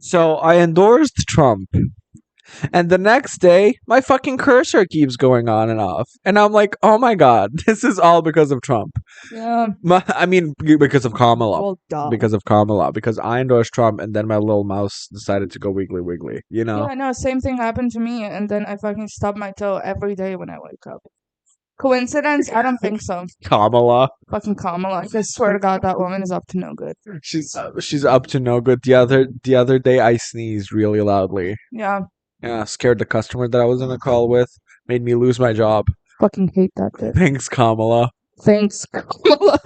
So I endorsed Trump. And the next day, my fucking cursor keeps going on and off. And I'm like, oh my god, this is all because of Trump. Yeah. I mean, because of Kamala. Well, duh. Because of Kamala. Because I endorsed Trump and then my little mouse decided to go wiggly wiggly. You know? Yeah, no, same thing happened to me, and then I fucking stub my toe every day when I wake up. Coincidence? I don't think so. Kamala. Fucking Kamala. I swear to God, that woman is up to no good. She's up to no good. The other day I sneezed really loudly. Yeah, Yeah, scared the customer that I was in a call with. Made me lose my job. fucking hate that bitch. Thanks, Kamala. Thanks, Kamala.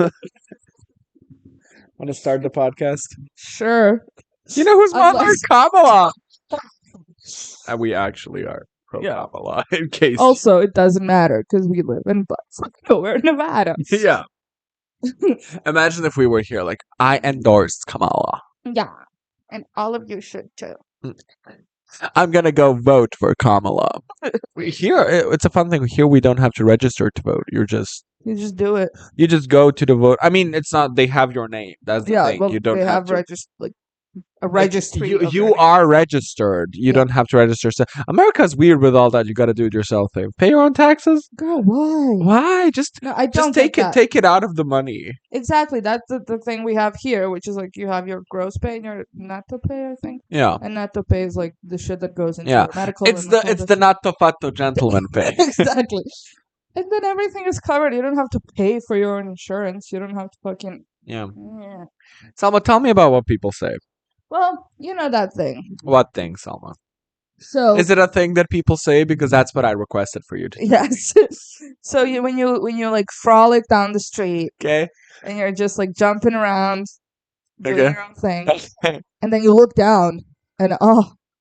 Want to start the podcast? Sure. You know who's mother? Unless- Kamala. And we actually are pro Yeah. Kamala. In case. Also, it doesn't matter because we live in Buffalo, Nevada. Yeah. Imagine if we were here, like, I endorsed Kamala. Yeah, and all of you should too. I'm gonna go vote for Kamala. Here, it's a fun thing. Here, we don't have to register to vote. You just do it. You just go to the vote. I mean, it's not. They have your name. That's the Yeah, thing. well, You don't they have to. a registry. You of you their are registered. You Yeah. don't have to register. So America's weird with all that. You got to do it yourself thing. Pay your own taxes. Girl, why? Why? Just No, I don't take get it. that. Take it out of the money. Exactly. That's the thing we have here, which is like you have your gross pay and your netto pay, I think. Yeah. And netto pay is like the shit that goes into Yeah. your medical. It's and all the this natto fatto gentleman pay. exactly. And then everything is covered. You don't have to pay for your own insurance. You don't have to fucking. Yeah. Yeah. Selma, tell me about what people say. Well, you know that thing. What thing, Selma? So Is it a thing that people say? Because that's what I requested for you to. yes. So when you like frolic down the street Okay. and you're just like jumping around, doing Okay. your own thing, and then you look down and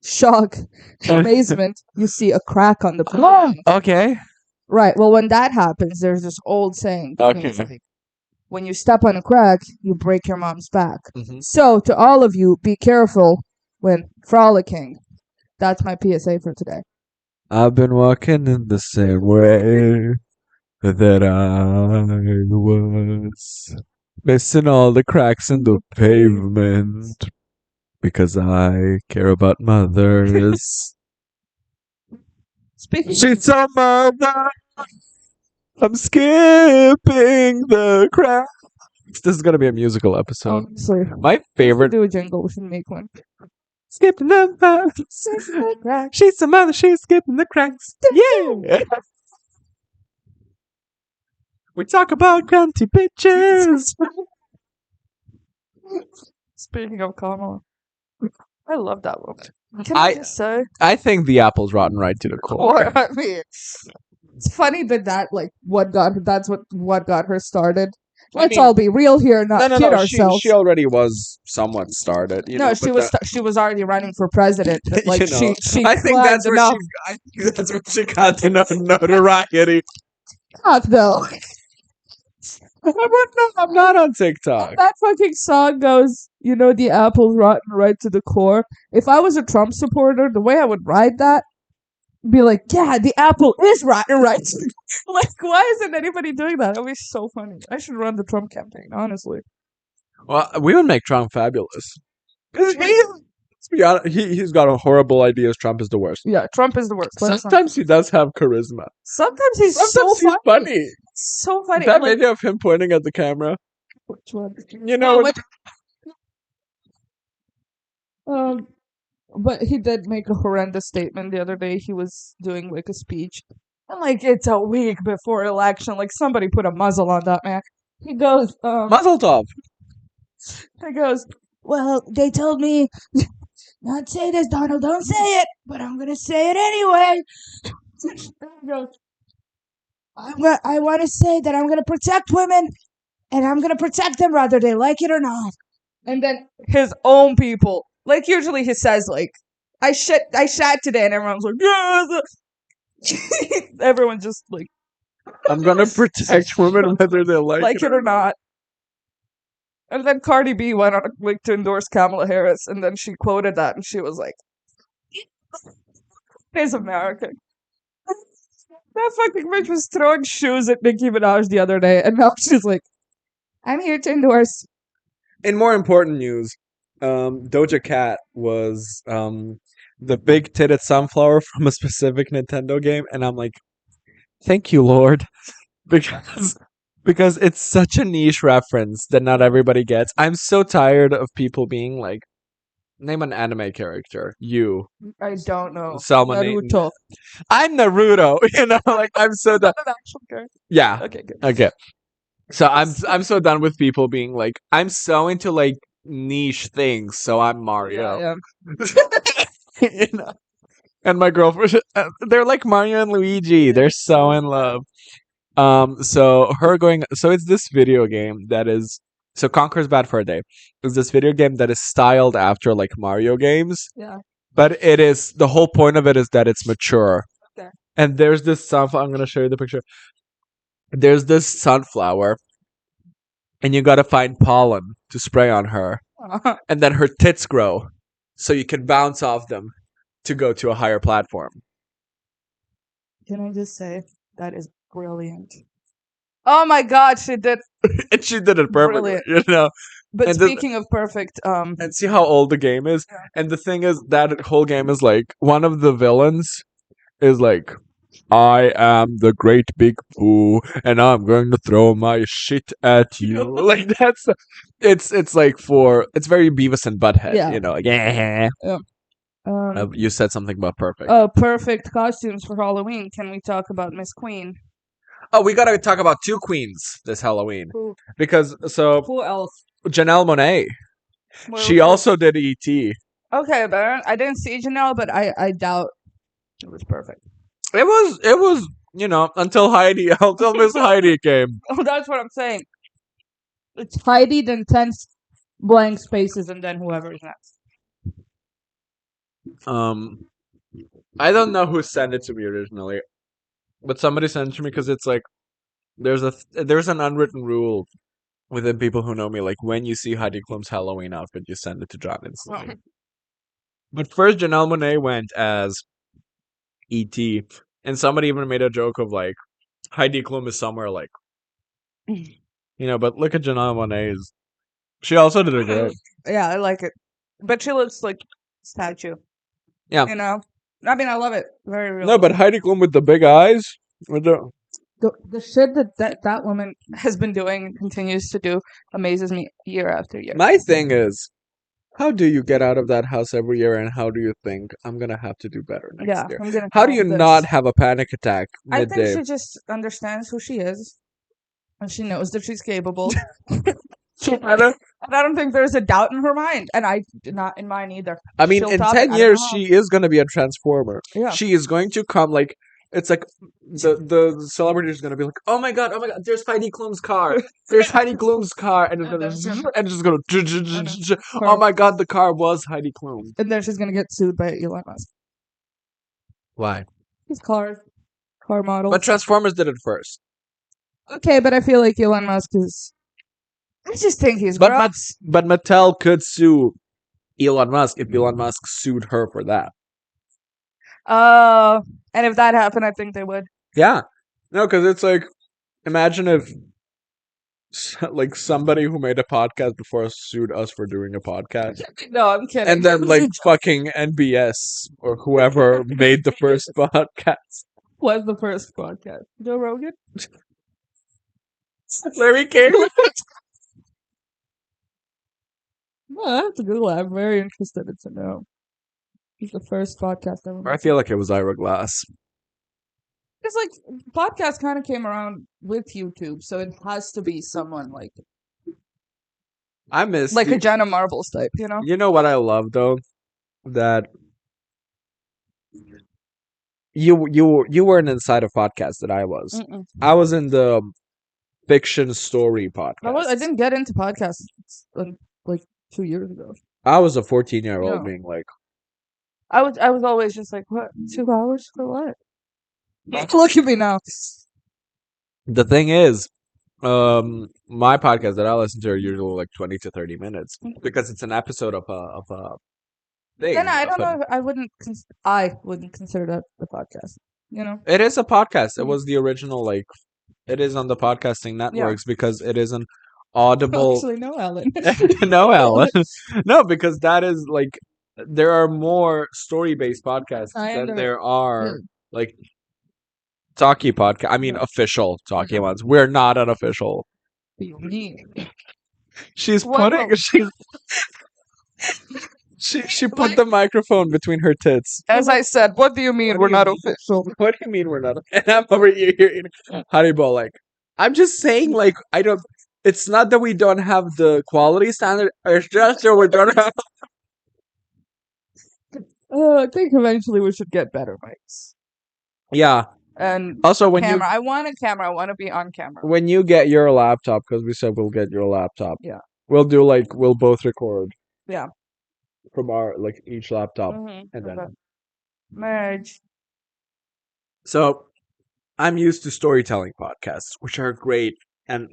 shock, amazement, you see a crack on the pavement. Okay. Right. Well, when that happens, there's this old saying. That means, Okay. like, when you step on a crack, you break your mom's back. Mhm. So, to all of you, be careful when frolicking. That's my PSA for today. I've been walking in the same way that I was, missing all the cracks in the pavement because I care about mothers. Speaking She's a mother. I'm skipping the cracks. This is gonna be a musical episode. honestly, My we should favorite. do a jingle. We should make one. Skipping the cracks. She's a mother. She's skipping the cracks. Yeah. We talk about grunty bitches. Speaking of Kamala, I love that woman. Can I just say? I think the apple's rotten right to the core. I mean, it's funny that that's what got her started. Let's mean- all be real here, not kid ourselves. She already was somewhat started. You know, she but she was already running for president. But, like you know, she I think climbed that's where enough. she got the notoriety. God, though. I'm not on TikTok. That fucking song goes, the apple's rotten right to the core. If I was a Trump supporter, the way I would ride that, be like, yeah, the apple is rotten right. Like, why isn't anybody doing that? That would be so funny. I should run the Trump campaign, honestly. Well, we would make Trump fabulous. Let's be honest, he's got horrible ideas. Trump is the worst. Yeah, Trump is the worst. Sometimes he does have charisma. Sometimes he's Sometimes so he's funny. funny. So funny. That Like, video of him pointing at the camera. which one? You know, But he did make a horrendous statement the other day. He was doing like a speech, and like it's a week before election. Like somebody put a muzzle on that man. He goes, Mazel tov. he goes, well, they told me not say this, Donald. Don't say it, but I'm gonna say it anyway. He goes, I want to say that I'm gonna protect women, and I'm gonna protect them whether they like it or not. And then his own people, like usually he says like, I shat today, and everyone's like, yeah. Everyone just like, I'm gonna protect women whether they like it or not. And then Cardi B went on like to endorse Kamala Harris, and then she quoted that, and she was like, "It's America." That fucking bitch was throwing shoes at Nicki Minaj the other day, and now she's like, "I'm here to endorse." In more important news, Doja Cat was the big titted sunflower from a specific Nintendo game, and I'm like, thank you, Lord, because it's such a niche reference that not everybody gets. I'm so tired of people being like, name an anime character. You, I don't know. Selma. Naruto. I'm Naruto. Like I'm so done. An actual character. Yeah. Okay, good. Okay. So I'm so done with people being like, I'm so into like niche things, so I'm Mario. Yeah. You know? And my girlfriend, they're like Mario and Luigi. They're so in love. So her going, so it's this video game that is, so Conquer's Bad for a Day. It's this video game that is styled after like Mario games, Yeah. but it is, the whole point of it is that it's mature. Okay. And there's this sunflower, I'm going to show you the picture. There's this sunflower, and you gotta find pollen to spray on her. And then her tits grow, so you can bounce off them to go to a higher platform. Can I just say that is brilliant? Oh my God, she did. And she did it perfectly, Brilliant. you know? But And speaking of perfect, and see how old the game is? Yeah. And the thing is, that whole game is like, one of the villains is like, I am the great big poo, and I'm going to throw my shit at you. Like that's, it's like for, it's very Beavis and Butthead, Yeah. you know? Like, yeah. um, You said something about perfect. oh, perfect costumes for Halloween. Can we talk about Miss Queen? Oh, we gotta talk about two queens this Halloween. Who? Because, so, Who else? Janelle Monáe, Where she was also did E.T. Okay, but I didn't see Janelle, but I doubt it was perfect. It was, you know, until Miss Heidi came. Oh, that's what I'm saying. It's Heidi, then 10 blank spaces, and then whoever is next. I don't know who sent it to me originally, but somebody sent it to me because it's like, there's an unwritten rule within people who know me, like when you see Heidi Klum's Halloween outfit, you send it to John instantly. But first, Janelle Monáe went as E.T., and somebody even made a joke of like, Heidi Klum is somewhere like, you know, but look at Janelle Monáe's. She also did it great. Yeah, I like it. But she looks like a statue. Yeah. You know? I mean, I love it. Very real. No, but Heidi Klum with the big eyes, with the shit that woman has been doing and continues to do amazes me year after year. My thing is, how do you get out of that house every year, and how do you think I'm gonna have to do better next year? I'm gonna. How do you call this. not have a panic attack I think midday? she just understands who she is, and she knows that she's capable. I don't think there's a doubt in her mind, and I not in mine either. I mean, She'll in top 10 it. years, she is gonna be a transformer. Yeah. She is going to come like, it's like the celebrity is gonna be like, oh my god, there's Heidi Klum's car, there's Heidi Klum's car, and it's gonna and it's just gonna oh my god, the car was Heidi Klum. And then she's gonna get sued by Elon Musk. Why? His car model. But Transformers did it first. Okay, but I feel like Elon Musk is. I just think he's gross. But Mattel could sue Elon Musk if Elon Musk sued her for that. And if that happened, I think they would. Yeah. No, because it's like, imagine if like somebody who made a podcast before us sued us for doing a podcast. No, I'm kidding. And then like fucking NBS or whoever made the first podcast. Was the first podcast Joe Rogan? Larry King. No, I have to Google it. I'm very interested to know. He's the first podcast ever. I feel like it was Ira Glass. It's like podcast kind of came around with YouTube, so it has to be someone like I miss like a Jenna Marbles type, you know? You know what I love though? That you weren't inside a podcast that I was. Mm-mm. I was in the fiction story podcast. I didn't get into podcasts like 2 years ago. I was a 14-year-old No. being like, I was always just like, what? 2 hours for what? Look at me now. the thing is, my podcast that I listen to are usually like 20 to 30 minutes because it's an episode of a thing. Then I don't know. I wouldn't consider that a podcast. You know, it is a podcast. It was the original, like, it is on the podcasting networks because it is an audible. Actually, no, Ellen. No, Alan. No, because that is like there are more story based podcasts than there are like talkie podcast. I mean, Yeah. official talkie Yeah. ones. We're not unofficial. What do you mean? She's What putting the- she put the microphone between her tits. As I said, what do you mean What we're do you not mean? official? What do you mean we're not? And I'm over here eating Haribo. Like I'm just saying, like I don't. It's not that we don't have the quality standard. It's just that we don't have. I think eventually we should get better mics. Yeah. And Also, when camera. I want a camera. I want to be on camera. you get your laptop, because we said we'll get your laptop. Yeah. We'll do like we'll both record. Yeah. From our like each laptop, Mhm. and then Okay. Merge. so I'm used to storytelling podcasts, which are great, and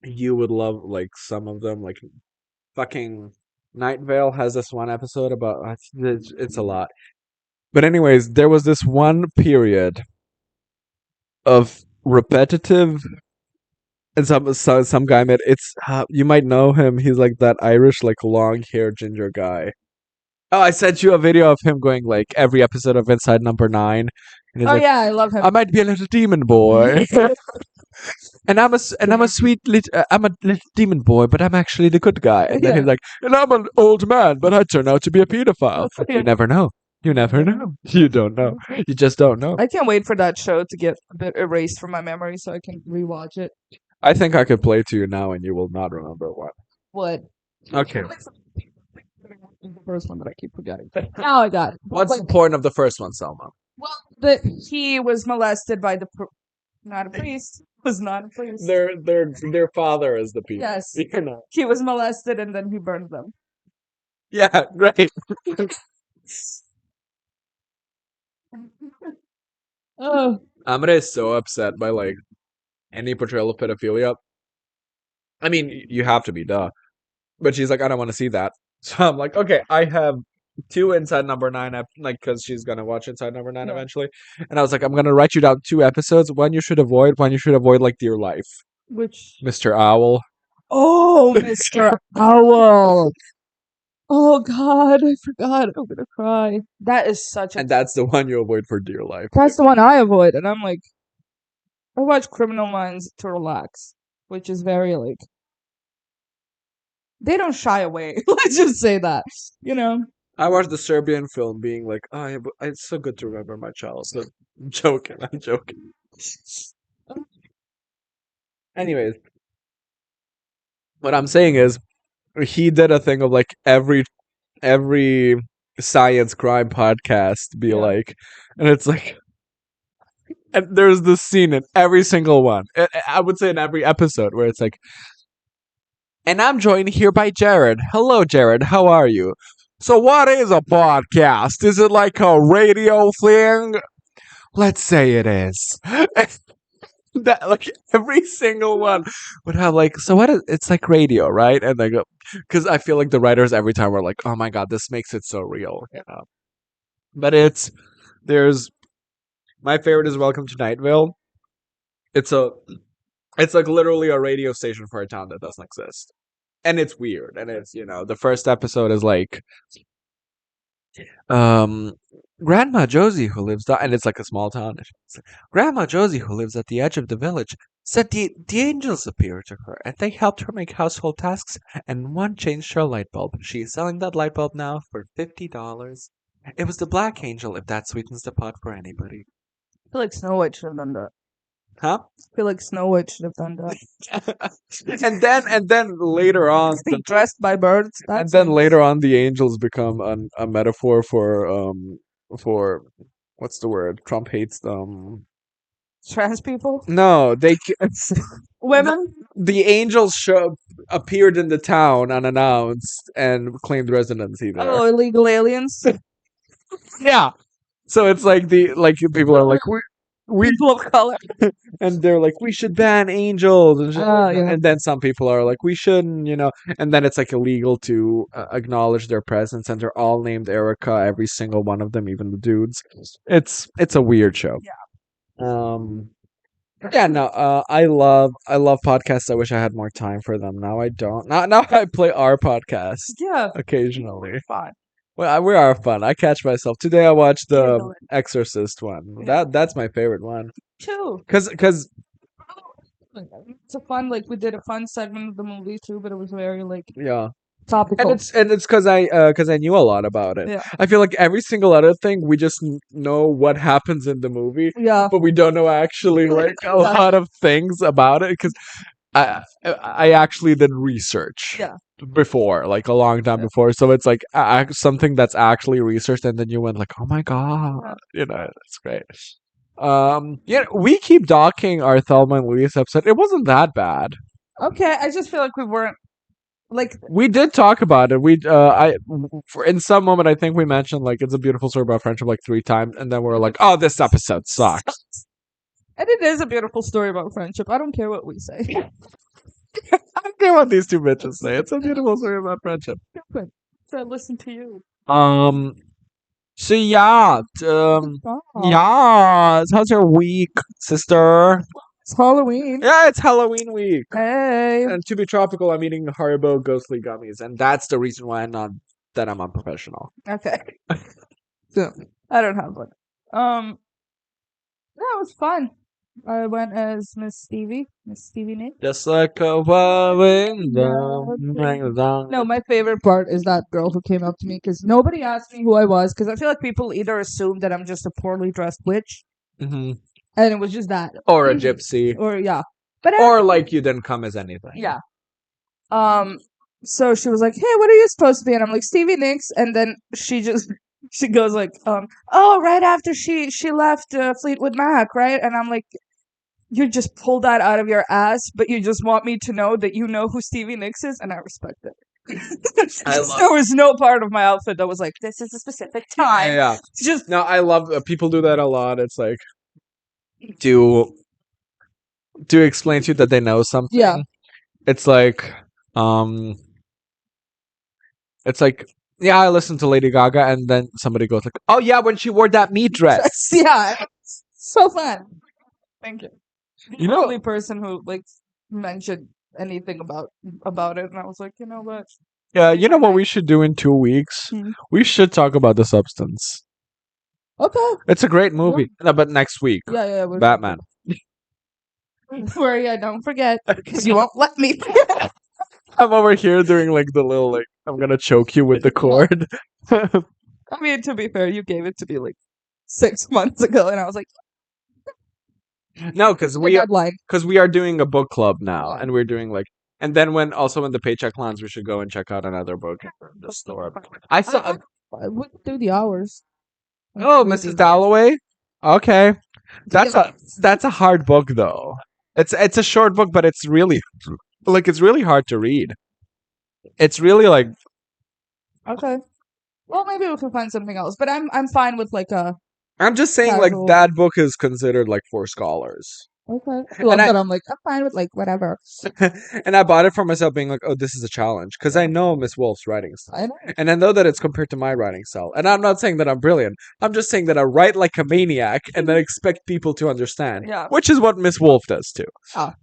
you would love like some of them. Like fucking Night Vale has this one episode about it's a lot. But anyways, there was this one period of repetitive, and some guy made it's you might know him. He's like that Irish like long hair ginger guy. Oh, I sent you a video of him going like every episode of Inside Number 9, and he's Oh like, yeah, I love him. "I might be a little demon boy." And I'm a sweet little I'm a little demon boy, but I'm actually the good guy. And then Yeah. he's like, and I'm an old man, but I turn out to be a pedophile. You never know. You never know. You don't know. You just don't know. I can't wait for that show to get a bit erased from my memory so I can rewatch it. I think I could play to you now, and you will not remember what. What? Okay. The first one that I keep forgetting. Now I got it. What's the point of the first one, Selma? Well, that he was molested by the not a priest. Was not a priest. Their father is the people. Yes. You know. He was molested and then he burned them. Yeah, great. Oh. Amre is so upset by like any portrayal of pedophilia. I mean, you have to be, duh. But she's like, I don't want to see that. So I'm like, okay, I have two Inside Number 9, like, because she's gonna watch Inside Number 9 Yeah. eventually. And I was like, I'm gonna write you down 2 episodes. One you should avoid. One you should avoid like Dear Life. Which? Mr. Owl. Oh, Mr. Owl. Oh God, I forgot. I'm gonna cry. That is such a. And that's the one you avoid for Dear Life. That's the one I avoid, and I'm like, I watch Criminal Minds to relax, which is very like. They don't shy away. Let's just say that, you know. I watched the Serbian film being like, oh, yeah, it's so good to remember my childhood. I'm joking. I'm joking. Anyways, what I'm saying is, he did a thing of like every science crime podcast be Yeah. like, and it's like, and there's this scene in every single one. I would say in every episode where it's like, and I'm joined here by Jared. Hello, Jared. How are you? So, what is a podcast? Is it like a radio thing? Let's say it is. That like every single one would have like, so what is it's like radio, right? And they go, because I feel like the writers every time were like, oh my god, this makes it so real, you know. But there's my favorite is Welcome to Night Vale. It's like literally a radio station for a town that doesn't exist, and it's weird, and it's the first episode is like um Grandma Josie who lives and it's like a small town. Grandma Josie who lives at the edge of the village said the angels appeared to her and they helped her make household tasks and one changed her light bulb. She is selling that light bulb now for $50. It was the black angel, if that sweetens the pot for anybody. I feel like Snow White should have done that. Huh? I feel like Snow White should have done that. and then later on Being dressed by birds. and then later on the angels become a metaphor for what's the word? Trump hates them. Trans people, No, women. the angels appeared in the town unannounced and claimed residency there. Oh, illegal aliens. Yeah. So it's like people are like we People of color. and they're like we should ban angels and, Oh, yeah. and then some people are like we shouldn't, and then it's like illegal to acknowledge their presence, and they're all named Erica, every single one of them, even the dudes. It's a weird show. Yeah. Yeah, no, I love podcasts. I wish I had more time for them. Now I don't. Now I play our podcast Yeah, occasionally. fine. Well, we are fun. I catch myself. Today I watched the Giggling. Exorcist one. Yeah. That's my favorite one. Too. Cause It's a fun, like, we did a fun segment of the movie too, but it was very, like, yeah, topical. and it's cause I knew a lot about it. Yeah. I feel like every single other thing we just know what happens in the movie, Yeah. but we don't know actually like a lot of things about it. Cause I actually did research. Yeah. Before, like a long time Yeah. before, so it's like something that's actually researched, and then you went like, "Oh my god," it's great. Yeah, we keep docking our Thelma and Louise episode. It wasn't that bad. Okay, I just feel like we weren't, like, We did talk about it. In some moment, I think we mentioned like it's a beautiful story about friendship like 3 times, and then we were like, "Oh, this episode sucks." and it is a beautiful story about friendship. I don't care what we say. I don't care what these two bitches say. It's a beautiful story about friendship. Good. So listen to you. Um. So yeah. Oh, Yeah. How's your week, sister? it's Halloween. Yeah, it's Halloween week. Hey. And to be tropical, I'm eating Haribo ghostly gummies, and that's the reason why I'm unprofessional. Okay. So I don't have one. That was fun. I went as Miss Stevie Nicks. Just like a whirlwind. No, my favorite part is that girl who came up to me because nobody asked me who I was because I feel like people either assume that I'm just a poorly dressed witch, Hmm. and it was just that, Or a gypsy, or yeah, but or like you didn't come as anything. yeah. So she was like, "Hey, what are you supposed to be?" And I'm like, "Stevie Nicks," and then she goes like, "Oh, right after she left Fleetwood Mac, right?" And I'm like, "You just pulled that out of your ass, but you just want me to know that you know who Stevie Nicks is," and I respect it. There was no part of my outfit that was like, "This is a specific time." Yeah. It's just No, I love people do that a lot. It's like to explain to you that they know something. yeah, It's like it's like yeah, I listened to Lady Gaga, and then somebody goes like, "Oh yeah, when she wore that meat dress." yeah, so fun. Thank you. You The know, only person who like mentioned anything about it, and I was like, you know what? yeah, you know what we should do in 2 weeks? Hmm. We should talk about The Substance. Okay. It's a great movie. No, but next week, Yeah, we're Batman. Don't worry, I don't forget because you won't let me. I'm over here doing like the little like I'm gonna choke you with the cord. I mean, to be fair, you gave it to me like 6 months ago, and I was like, No, because the we are deadline. doing a book club now, Yeah. and we're doing like, and then when the paycheck lands, we should go and check out another book in the store. I saw. I would do the hours. Oh, Mrs. Dalloway. Okay, that's a hard book though. It's a short book, but it's really hard to read. It's really like Okay. Well, maybe we can find something else, but I'm fine with like a I'm just saying like casual. that book is considered like for scholars. Okay. Well, And I- but I'm like I'm fine with like whatever. And I bought it for myself, being like, "Oh, this is a challenge," because I know Miss Wolf's writing style, I know. and I know that it's compared to my writing style. And I'm not saying that I'm brilliant. I'm just saying that I write like a maniac, and then expect people to understand. Yeah. Which is what Miss Wolf does too. Ah.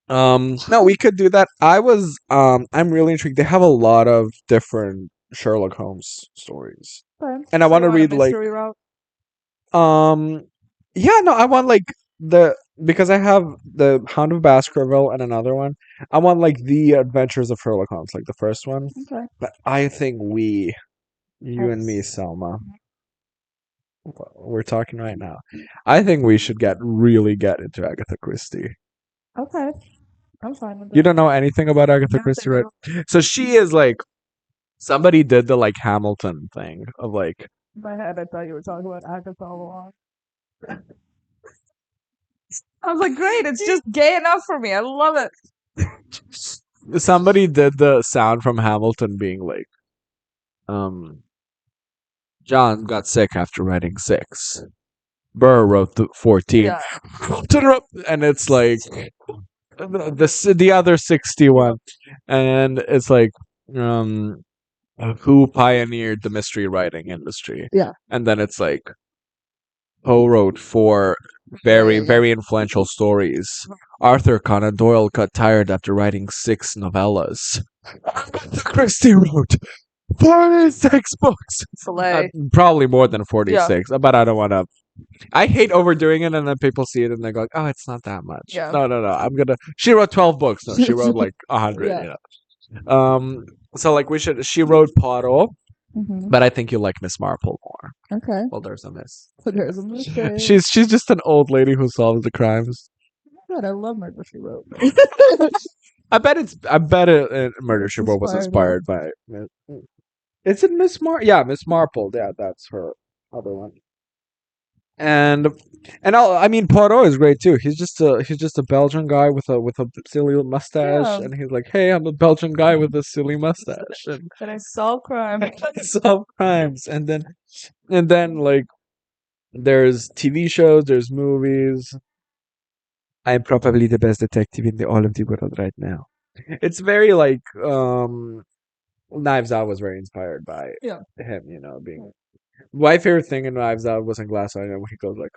No, we could do that. I'm really intrigued. They have a lot of different Sherlock Holmes stories, Okay. and I So want to you want a read like mystery route? yeah, no, I want like because I have the Hound of Baskerville and another one. I want like the Adventures of Sherlock Holmes, like the first one. Okay. But I think you and me, Selma, we're talking right now. I think we should really get into Agatha Christie. Okay. I'm fine with that. You don't know anything about Agatha Christie, right? So she is like somebody did the like Hamilton thing of like In my head, I thought you were talking about Agatha all along. I was like, great, it's just gay enough for me. I love it. somebody did the sound from Hamilton being like John got sick after writing 6. Burr wrote the 14. Yeah. And it's like the other 61. And it's like who pioneered the mystery writing industry? Yeah. And then it's like Poe wrote four very influential stories. Arthur Conan Doyle got tired after writing 6 novellas. Christie wrote 46 books. Slay. Probably more than 46, but I don't want to. I hate overdoing it, and then people see it and they go, "Oh, it's not that much." Yeah. No, no, no. I'm gonna. She wrote 12 books. No, she wrote like 100. Yeah. You know. So like we should. She wrote Poirot, Mm-hmm. but I think you like Miss Marple more. Okay. Well, there's a Miss. So there's a mistake. She's just an old lady who solves the crimes. God, I love Murder She Wrote. I bet Murder She Wrote was inspired by. Is it Miss Yeah, Miss Marple. Yeah, that's her other one. And I mean Poirot is great too. He's just a Belgian guy with a silly mustache, Yeah. and he's like, "Hey, I'm a Belgian guy with a silly mustache, and And I solve crime. I solve crimes." And then like there's TV shows, there's movies. I'm probably the best detective in all of the world right now. It's very like Knives Out was very inspired by Yeah. him, being my favorite thing in Knives Out was in Glass Onion when he goes like,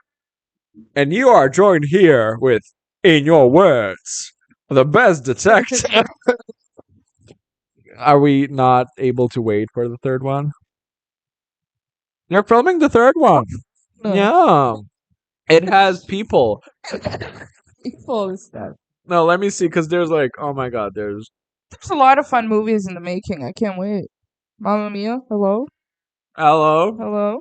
"And you are joined here with, in your words, the best detective." Are we not able to wait for the third one? You're filming the third one. No. Yeah. It has people. Equal is that. No, let me see, because there's like, oh my god, there's There's a lot of fun movies in the making. I can't wait. Mamma Mia, hello, hello. hello.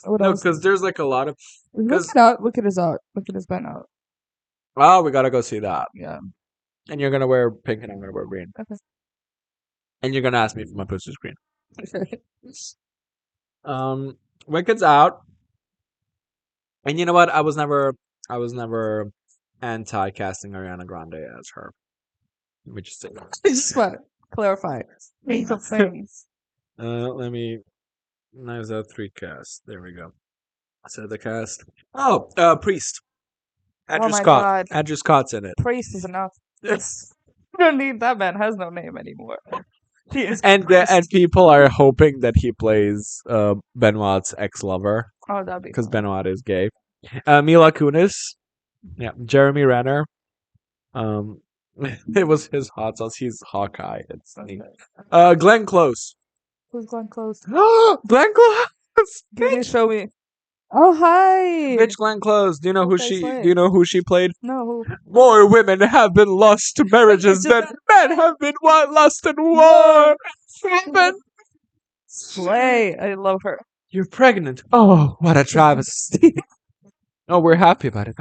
What No, else? because there's like a lot of. Look it out. Look at his out. Look at his Ben out. Oh, we gotta go see that. Yeah. And you're gonna wear pink and I'm gonna wear green. Okay. And you're gonna ask me for my pussy's green. Wicked's out. And you know what? I was never anti-casting Ariana Grande as her. Let me just say that. I just want to clarify. Make the things. Let me. Knives Out 3 cast. There we go. So the cast. Oh, Priest. Andrew my Scott. God. Andrew Scott's in it. Priest is enough. Yes. You don't need that man. Has no name anymore. He is And Priest. people are hoping that he plays Benoit's ex-lover Oh, that'd be because fun. Benoit is gay. Mila Kunis. Yeah. Jeremy Renner. It was his hot sauce. He's Hawkeye. It's neat. Glenn Close. Who's Glenn Close? Glenn Close. Can you show me? Oh, hi. Bitch, Glenn Close. Do you know who Okay, she? slay. Do you know who she played? No. More women have been lost to marriages than men have been lost in war. Women. Slay. I love her. You're pregnant. Oh, what a travesty. Oh, we're happy about it.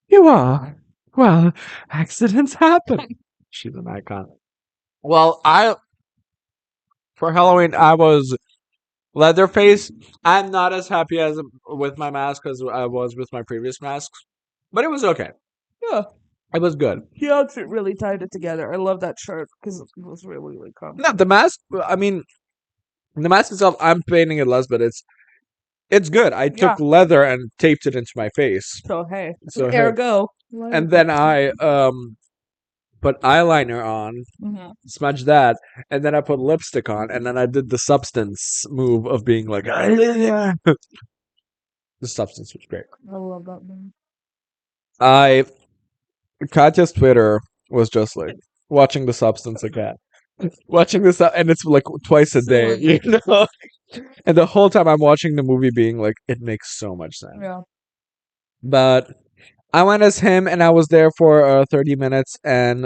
You are. Well, accidents happen. She's an icon. Well, for Halloween I was Leatherface. I'm not as happy as with my mask as I was with my previous masks, but it was okay. Yeah. It was good. He outfit really tied it together. I love that shirt because it was really, really comfy. No, the mask. I mean, the mask itself. I'm painting it less, but it's good. I took leather and taped it into my face. So hey. So ergo. And then I put eyeliner on, smudged that, and then I put lipstick on, and then I did the substance move of being like, the substance was great. I love that man. Katya's Twitter was just like watching the substance again. Watching this, and it's like twice a day, you know? And the whole time I'm watching the movie being like, it makes so much sense. Yeah. But I went as him, and I was there for 30 minutes, and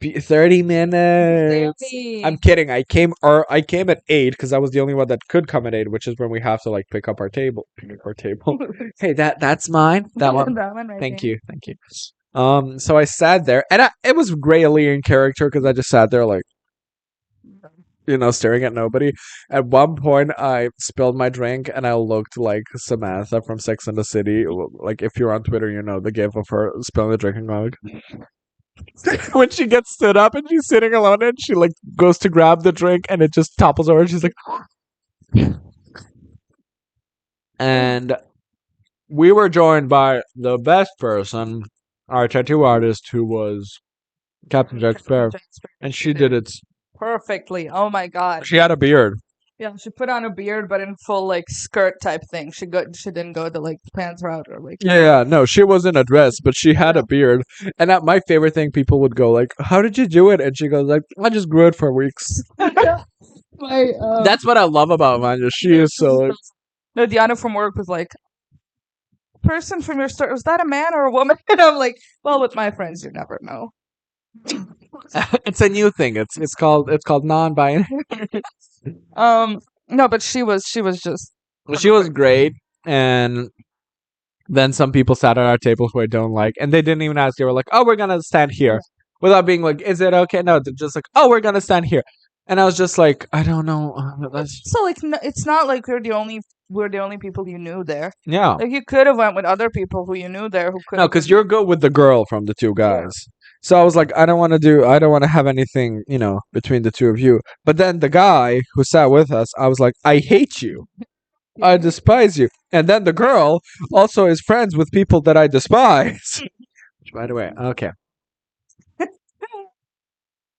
30 minutes. I'm kidding. I came at 8 because I was the only one that could come at 8, which is when we have to like pick up our table. Hey, that's mine. That one. That one right Thank there. you. So I sat there, and it was greatly in character because I just sat there like, staring at nobody. At one point, I spilled my drink, and I looked like Samantha from Sex and the City. Like, if you're on Twitter, you know the gif of her spilling the drink and going, when she gets stood up and she's sitting alone, and she like goes to grab the drink, and it just topples over, and she's like, and we were joined by the best person, our tattoo artist, who was Captain Jack Sparrow, and she did it perfectly. Oh my god. She had a beard. Yeah, she put on a beard, but in full like skirt type thing. She didn't go the like pants route or like. Yeah, no, she was in a dress, but she had Yeah. a beard. And my favorite thing, people would go like, "How did you do it?" And she goes like, "I just grew it for weeks." My That's what I love about Manja. She is so. no, Diana from work was like, person from your store, was that a man or a woman? And I'm like, well, with my friends, you never know. It's a new thing. It's called non-binary. No, but she was just She was great, and then some people sat at our table who I don't like, and they didn't even ask. They were like, "Oh, we're gonna stand here," without being like, "Is it okay?" No, they're just like, "Oh, we're gonna stand here," and I was just like, "I don't know." so like it's not like we're the only people you knew there. Yeah, Like you could have went with other people who you knew there who could. no, because you're good with the girl from the two guys. So I was like, I don't want to have anything, between the two of you. But then the guy who sat with us, I was like, I hate you. I despise you. And then the girl also is friends with people that I despise. By the way, okay.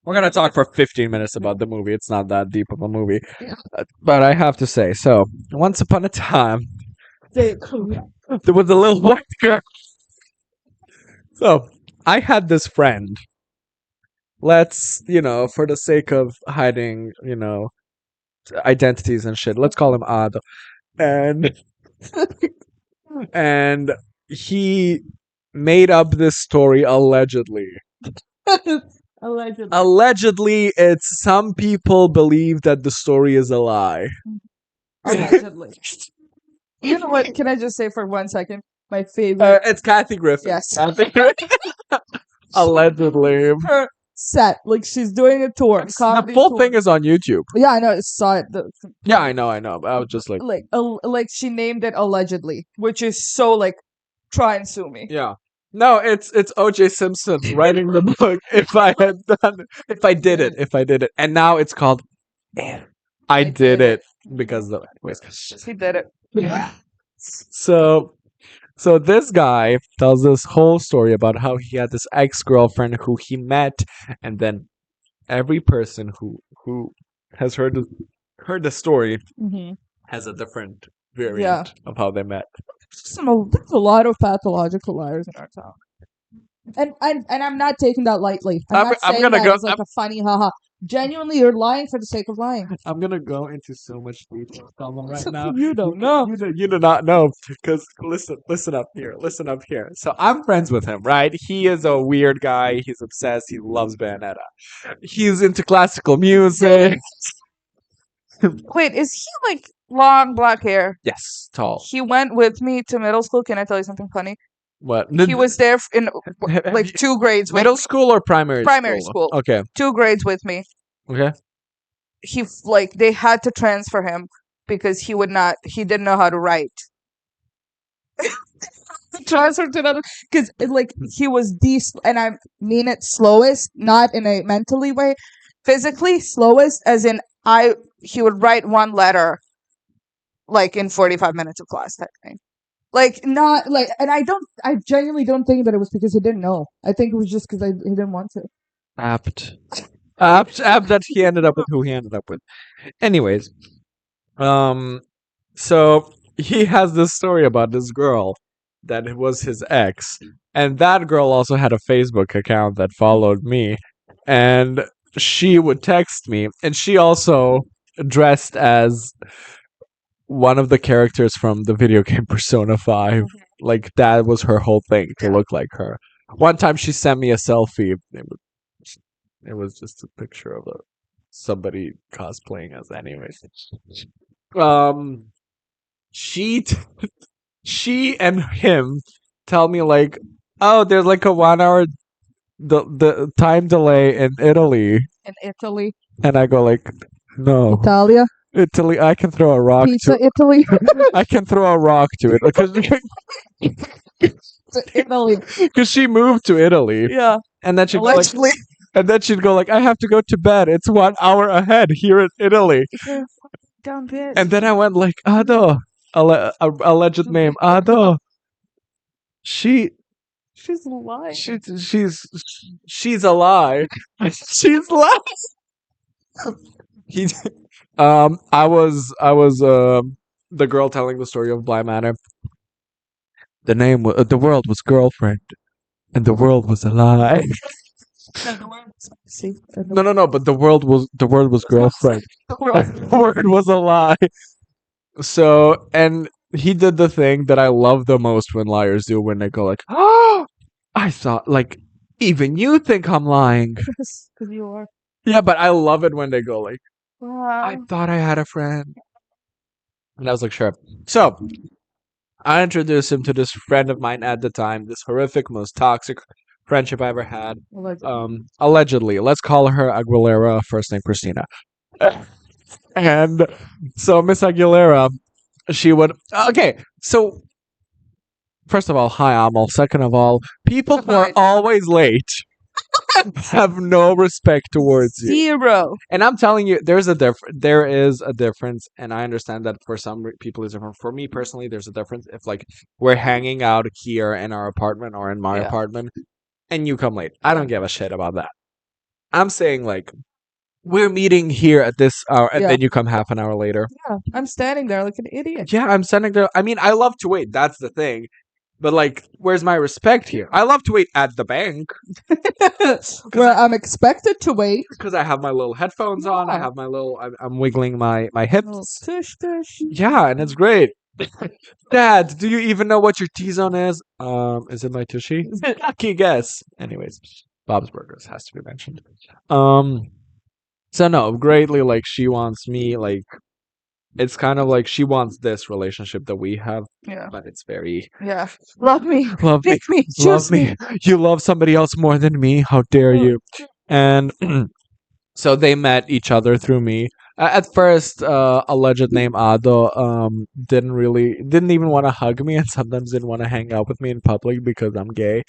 We're going to talk for 15 minutes about the movie. It's not that deep of a movie. But I have to say, so, once upon a time, there was a little white girl. So, I had this friend. Let's, for the sake of hiding, identities and shit, let's call him Ado. And and he made up this story allegedly. Allegedly. Allegedly, it's some people believe that the story is a lie. Allegedly. You know what? Can I just say for 1 second? My favorite. It's Kathy Griffin. Yes. Kathy Griffin. Allegedly. Her set, like she's doing a tour. The full thing is on YouTube. Yeah, I know. I saw it. Yeah, I know. But I was just like, like she named it allegedly, which is so like, try and sue me. yeah. No, it's O.J. Simpson writing the book. If I did it, and now it's called I did it because of He did it. So this guy tells this whole story about how he had this ex-girlfriend who he met, and then every person who has heard the story has a different variant of how they met. There's a lot of pathological liars in our town. And I'm not taking that lightly. I'm not saying gonna that go- as like a funny haha. Genuinely, you're lying for the sake of lying. I'm gonna go into so much detail, Selma, right now. You don't know. You do not know, because listen up here. So I'm friends with him, right? He is a weird guy. He's obsessed. He loves Bayonetta. He's into classical music. Wait, is he like long black hair? Yes, tall. He went with me to middle school. Can I tell you something funny? What? He was there in like 2 grades. Middle school or primary school. Okay. 2 grades with me. Okay. He they had to transfer him because he didn't know how to write. Transfer to another, because like he was and I mean it slowest, not in a mentally way, physically slowest, as in he would write one letter like in 45 minutes of class type thing. Like not like, and I genuinely don't think that it was because he didn't know. I think it was just because he didn't want to. Apt that he ended up with who he ended up with. Anyways, so he has this story about this girl that was his ex, and that girl also had a Facebook account that followed me, and she would text me, and she also dressed as one of the characters from the video game Persona 5. Like, that was her whole thing, to look like her. One time she sent me a selfie. It was just a picture of somebody cosplaying as, anyways. She she and him tell me like, oh, there's like a 1 hour the time delay in Italy, In Italy, and I go like, no, Italia, Italy. I can throw a rock pizza, to. Italy, I can throw a rock to it because Italy. she moved to Italy, Yeah, and then she'd go like, allegedly. and then she'd go like, I have to go to bed. It's 1 hour ahead here in Italy. Down bitch. And then I went like, Ado, alleged name, Ado. She's lying. she's a lie. She's lying. he I was the girl telling the story of Bly Manor. The world was girlfriend, and the world was a lie. See, No. But the word was girlfriend. The word was a lie. So and he did the thing that I love the most when liars do when they go like, "Oh, I thought like even you think I'm lying." because you are. Yeah, but I love it when they go like, "I Wow. thought I had a friend," and I was like, "Sure." So I introduced him to this friend of mine at the time, this horrific, most toxic friendship I ever had. Allegedly, let's call her Aguilera, first name Christina. And so Miss Aguilera, she would. Okay, so first of all, hi Amal. Second of all, people who are always late have no respect towards you. Zero. And I'm telling you, there is a difference, and I understand that for some people it's different. For me personally, there's a difference if like we're hanging out here in our apartment or in my Yeah. apartment, and you come late. I don't give a shit about that. I'm saying like we're meeting here at this hour, and Yeah. then you come half an hour later. Yeah, I'm standing there like an idiot. Yeah, I'm sending there. I mean, I love to wait. That's the thing. But like, where's my respect here? I love to wait at the bank Where I'm expected to wait. because I have my little headphones on. I Yeah. have my little. I'm wiggling my hips. Tush tush. Yeah, and it's great. Dad, do you even know what your T zone is? Is it my tushy? Lucky guess. Anyways, Bob's Burgers has to be mentioned. So no, greatly like she wants me like it's kind of like she wants this relationship that we have, Yeah. but it's very Yeah. Love me. love me, Pick me. love Choose me. You love somebody else more than me. How dare you? And so they met each other through me. At first, alleged name Ado didn't even want to hug me, and sometimes didn't want to hang out with me in public because I'm gay.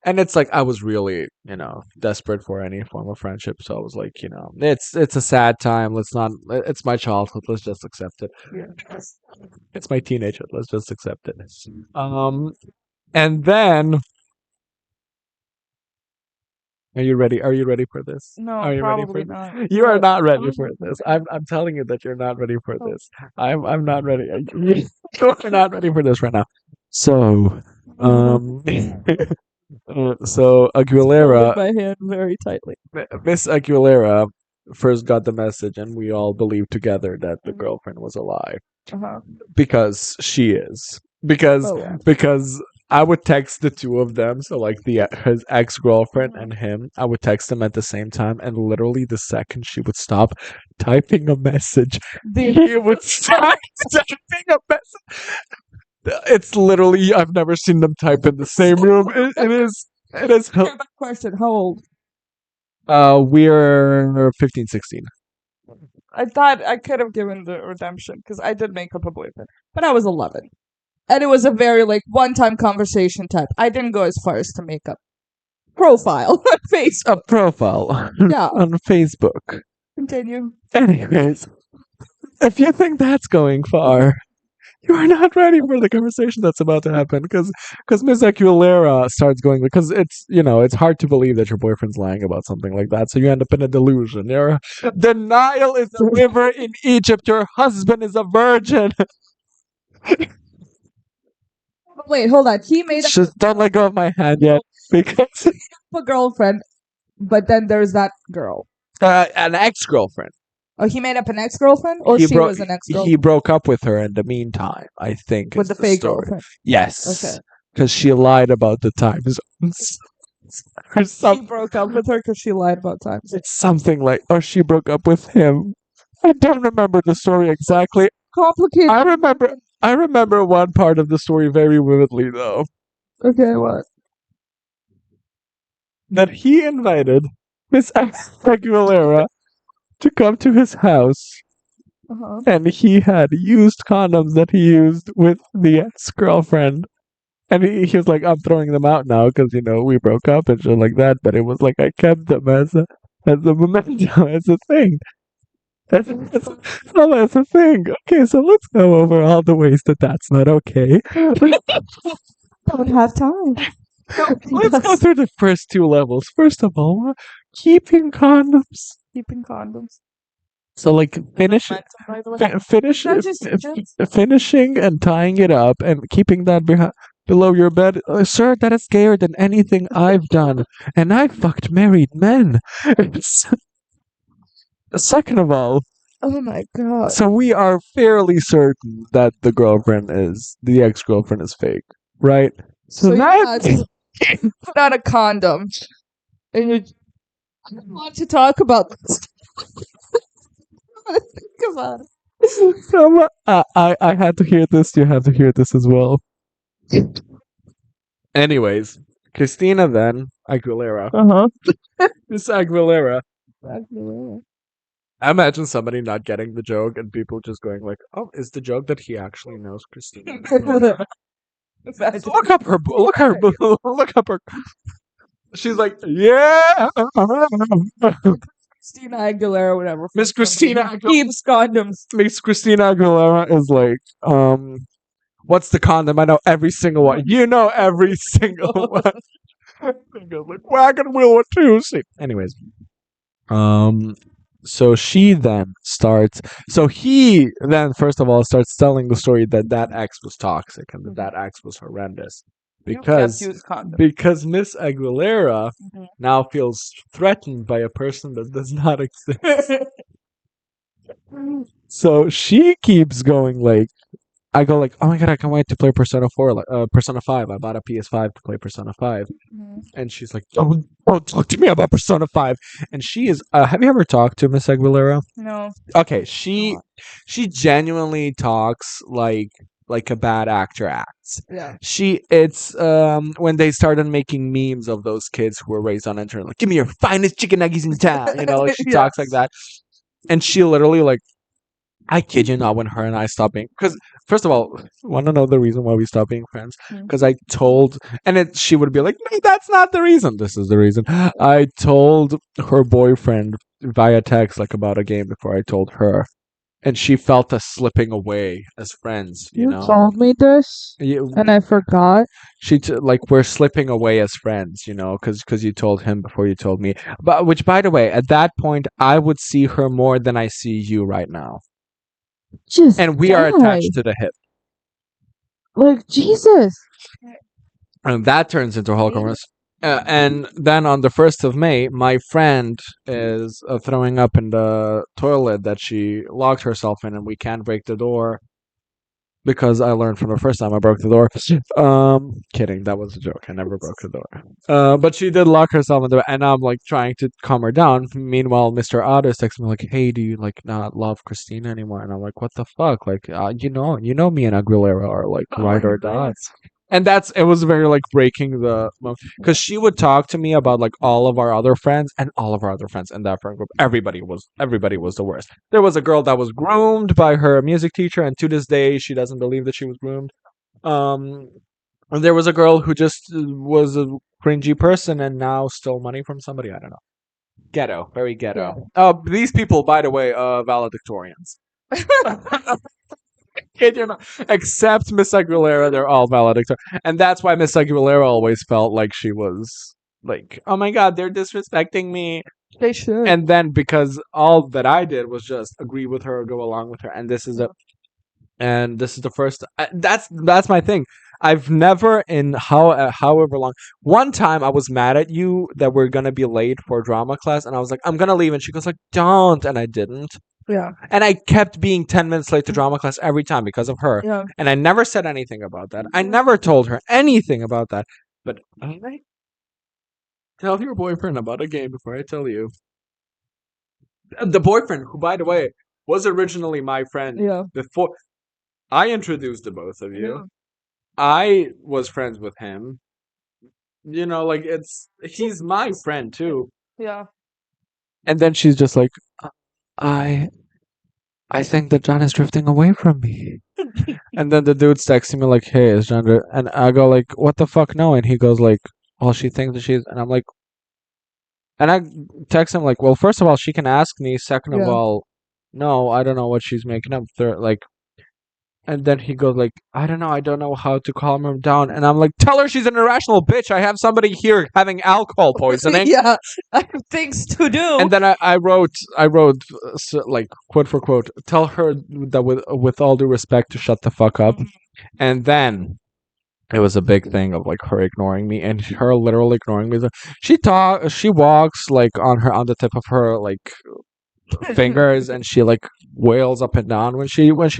And it's like I was really, desperate for any form of friendship. So I was like, it's a sad time. Let's not. It's my childhood. Let's just accept it. Yeah. It's my teenagehood. Let's just accept it. And then, are you ready? Are you ready for this? No, Are you ready for probably not. You are not ready for this. I'm telling you that you're not ready for this. I'm not ready. You're not ready for this right now. So, um, so Aguilera, my hand very tightly. Miss Aguilera, first got the message, and we all believed together that the girlfriend was a lie Uh-huh. because she is. Because Oh, yeah. because I would text the two of them, so like his ex girlfriend and him. I would text them at the same time, and literally the second she would stop typing a message, he would start typing a message. It's literally I've never seen them type in the same room. It is. It is. Question: how old? We're 15, 16. I thought I could have given the redemption because I did make up a boyfriend, but I was 11, and it was a very like one-time conversation type. I didn't go as far as to make up profile on Facebook. A profile Yeah. on Facebook. Continue. Anyways, if you think that's going far, you are not ready for the conversation that's about to happen because Miss Aguilera starts going because it's hard to believe that your boyfriend's lying about something like that, so you end up in a delusion. The Nile is a river in Egypt. Your husband is a virgin. Wait, hold on. He made Just don't let go of my hand yet because a girlfriend, but then there's that girl. an ex-girlfriend. Oh, he made up an ex-girlfriend, or she was an ex-girlfriend. He broke up with her in the meantime. I think with the fake girlfriend. Yes. Okay. Because she lied about the time zones. Or She broke up with her because she lied about time. It's something like, or she broke up with him. I don't remember the story exactly. Complicated. I remember one part of the story very vividly though. Okay, what? That he invited Miss Aguilera to come to his house, and he had used condoms that he used with the ex-girlfriend. And he was like, I'm throwing them out now because, we broke up and shit like that. But it was like I kept them as a memento, as a thing. As a thing. Okay, so let's go over all the ways that that's not okay. Don't have time. Let's go through the first two levels. First of all, keeping condoms. Keeping condoms. So like finish Momentum, by the way. finish That just finishing and tying it up and keeping that below your bed, sir. That is gayer than anything I've done, and I fucked married men. Second of all, oh my god. so we are fairly certain that the ex girlfriend is fake, right? So So you had that to put on a condom, and you want to talk about this. Think about it. Selma, I had to hear this. You had to hear this as well. Anyways, Christina then Aguilera, Uh Miss Aguilera. huh. I imagine somebody not getting the joke and people just going like, "Oh, is the joke that he actually knows Christina?" Look up her. Look her. Look up her. She's like, "Yeah." Christina Aguilera, whatever. Miss Christina Aguilera. Keeps condoms. Miss Christina Aguilera is like, what's the condom? I know every single one. You know every single one. It goes like wagon wheel with two seats. Anyways, um, so she then starts. So he then first of all starts telling the story that that ex was toxic and that ex was horrendous because because Miss Aguilera now feels threatened by a person that does not exist. So she keeps going like, I go like, oh my god, I can't wait to play Persona 4, like Persona 5. I bought a PS5 to play Persona 5. And she's like, don't talk to me about Persona 5. And she is have you ever talked to Miss Aguilera? No. Okay, she genuinely talks like a bad actor acts. Yeah. It's when they started making memes of those kids who were raised on internet, like, give me your finest chicken nuggets in town, like she talks like that. And she literally like, I kid you not, when her and I stopped being, because first of all, want to know the reason why we stopped being friends? Because I told, and she would be like, no, that's not the reason. This is the reason. I told her boyfriend via text like about a game before I told her, and she felt us slipping away as friends. You know, told me this, you, and I forgot. like we're slipping away as friends. You know, because you told him before you told me. But which, by the way, at that point, I would see her more than I see you right now. Just And we are attached to the hip. like Jesus. And that turns into a whole conversation. And then on the 1st of May, my friend is throwing up in the toilet that she locked herself in, and we can't break the door because I learned from the first time I broke the door. Kidding, that was a joke. I never broke the door. But she did lock herself in the door, and I'm like trying to calm her down. Meanwhile, Mr. Otto is texting me like, "Hey, do you like not love Christina anymore?" And I'm like, "What the fuck? Like, you know, me and Aguilera are like ride or die." And it was very like breaking the, because she would talk to me about like all of our other friends, and all of our other friends in that friend group, everybody was the worst. There was a girl that was groomed by her music teacher, and to this day she doesn't believe that she was groomed. um and there was a girl who just was a cringy person and now stole money from somebody. I don't know. Ghetto, very ghetto. These people, by the way, valedictorians. Kid you not. Except Miss Aguilera, they're all valedictorian. And that's why Miss Aguilera always felt like she was like, oh my god, they're disrespecting me. They should. And then because all that I did was just agree with her, go along with her, and this is the first. That's my thing. I've never in however long. One time I was mad at you that we're gonna be late for drama class, and I was like, I'm gonna leave, and she goes like, don't, and I didn't. Yeah. And I kept being 10 minutes late to drama class every time because of her. Yeah. And I never said anything about that. I never told her anything about that. But tell your boyfriend about a game before I tell you. The boyfriend, who, by the way, was originally my friend. Yeah. Before I introduced the both of you. Yeah. I was friends with him. You know, like he's my friend too. Yeah. And then she's just like, I think that John is drifting away from me. And then the dude's texting me like, "Hey, is John?" And I go like, "What the fuck, no?" And he goes like, "Well, she thinks that she's," and I'm like, and I text him like, "Well, first of all, she can ask me. Second of Yeah. all, no, I don't know what she's making up. Third, like, And then he goes like, I don't know, I don't know how to calm her down. And I'm like, tell her she's an irrational bitch. I have somebody here having alcohol poisoning. Yeah, I have things to do. And then I wrote like quote for quote, tell her that with all due respect to shut the fuck up. And then it was a big thing of like her ignoring me and her literally ignoring me. She walks like on the tip of her like fingers, and she like wails up and down when she walks,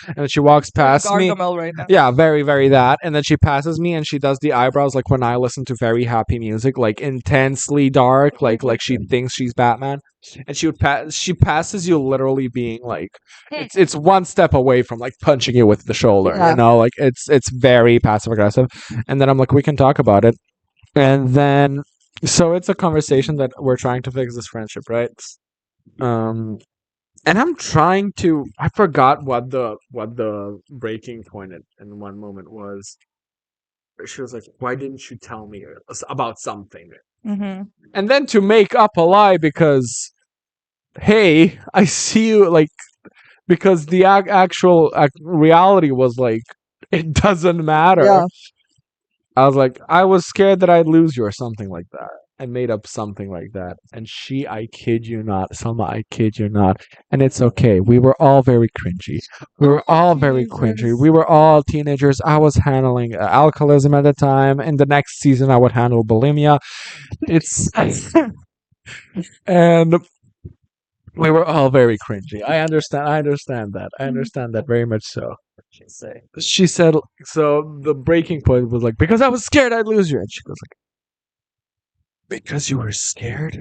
and then she walks past me. Gargamel right now. Yeah, very, very that. And then she passes me and she does the eyebrows like when I listen to very happy music, like intensely dark, like she thinks she's Batman. And she passes you literally being like it's one step away from like punching you with the shoulder, Yeah. you know, like it's very passive aggressive. And then I'm like, we can talk about it. And then so it's a conversation that we're trying to fix this friendship, right? Um and I'm trying to. I forgot what the breaking point in one moment was. She was like, "Why didn't you tell me about something?" Mm-hmm. And then to make up a lie because, hey, I see you like because the actual reality was like it doesn't matter. Yeah. I was like, I was scared that I'd lose you or something like that. I made up something like that. And I kid you not, Selma, I kid you not. And it's okay. We were all very cringy. We were all very cringy. We were all teenagers. I was handling alcoholism at the time. In the next season, I would handle bulimia. It's. And we were all very cringy. I understand. I understand that. I understand that very much so. She said, so the breaking point was like, because I was scared I'd lose you. And she goes like, because you were scared?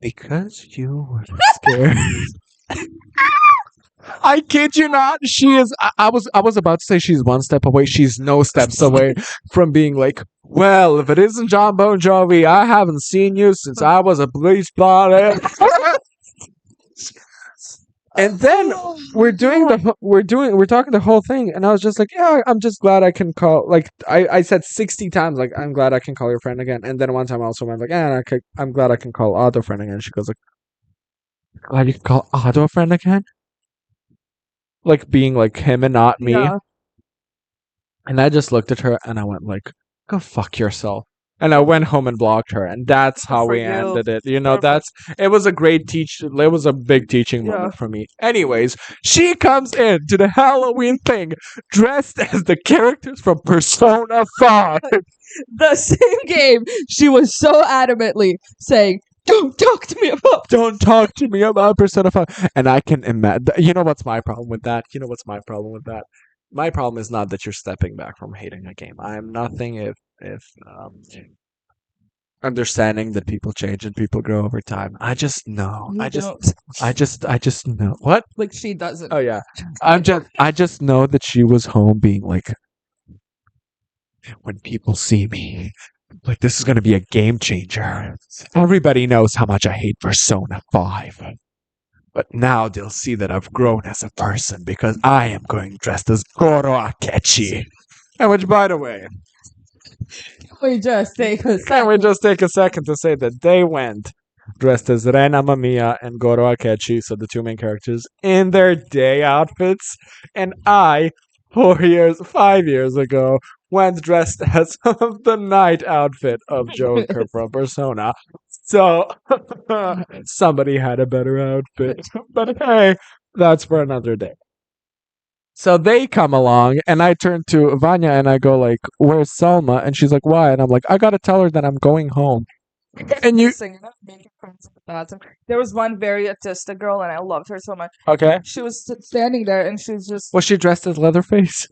Because you were scared. I kid you not. She is. I was about to say she's one step away. She's no steps away from being like, well, if it isn't John Bon Jovi, I haven't seen you since I was a police body. And then we're talking the whole thing, and I was just like, yeah, I'm just glad I can call. Like I said 60 times, like I'm glad I can call your friend again. And then one time I also went like, yeah, I'm glad I can call Otto a friend again. She goes like, glad you can call Otto a friend again, like being like him and not me. Yeah. And I just looked at her and I went like, go fuck yourself. And I went home and blocked her, and that's how for we you. ended it. You know, Perfect. it was a great it was a big teaching Yeah. moment for me. Anyways, she comes in to the Halloween thing dressed as the characters from Persona 5. The same game. She was so adamantly saying, "Don't talk to me about." Don't talk to me about Persona 5. And I can imagine. You know what's my problem with that? You know what's my problem with that? My problem is not that you're stepping back from hating a game. I am nothing if understanding that people change and people grow over time. I just know. You I just don't. I just know. What? Like she doesn't. Oh yeah. I just know that she was home being like, when people see me, like this is gonna be a game changer. Everybody knows how much I hate Persona 5. But now they'll see that I've grown as a person because I am going dressed as Goro Akechi. And which, by the way, We just take a can we second. just take a second to say that they went dressed as Ren Amamiya and Goro Akechi, so the two main characters, in their day outfits, and I, 5 years ago, went dressed as the night outfit of Joker from Persona. So somebody had a better outfit, but hey, that's for another day. So they come along, and I turn to Vanya and I go like, "Where's Selma?" And she's like, "Why?" And I'm like, "I gotta tell her that I'm going home." And you Making friends in the bathroom. There was one very autistic girl, and I loved her so much. okay? She was standing there, and she's just Was she dressed as Leatherface?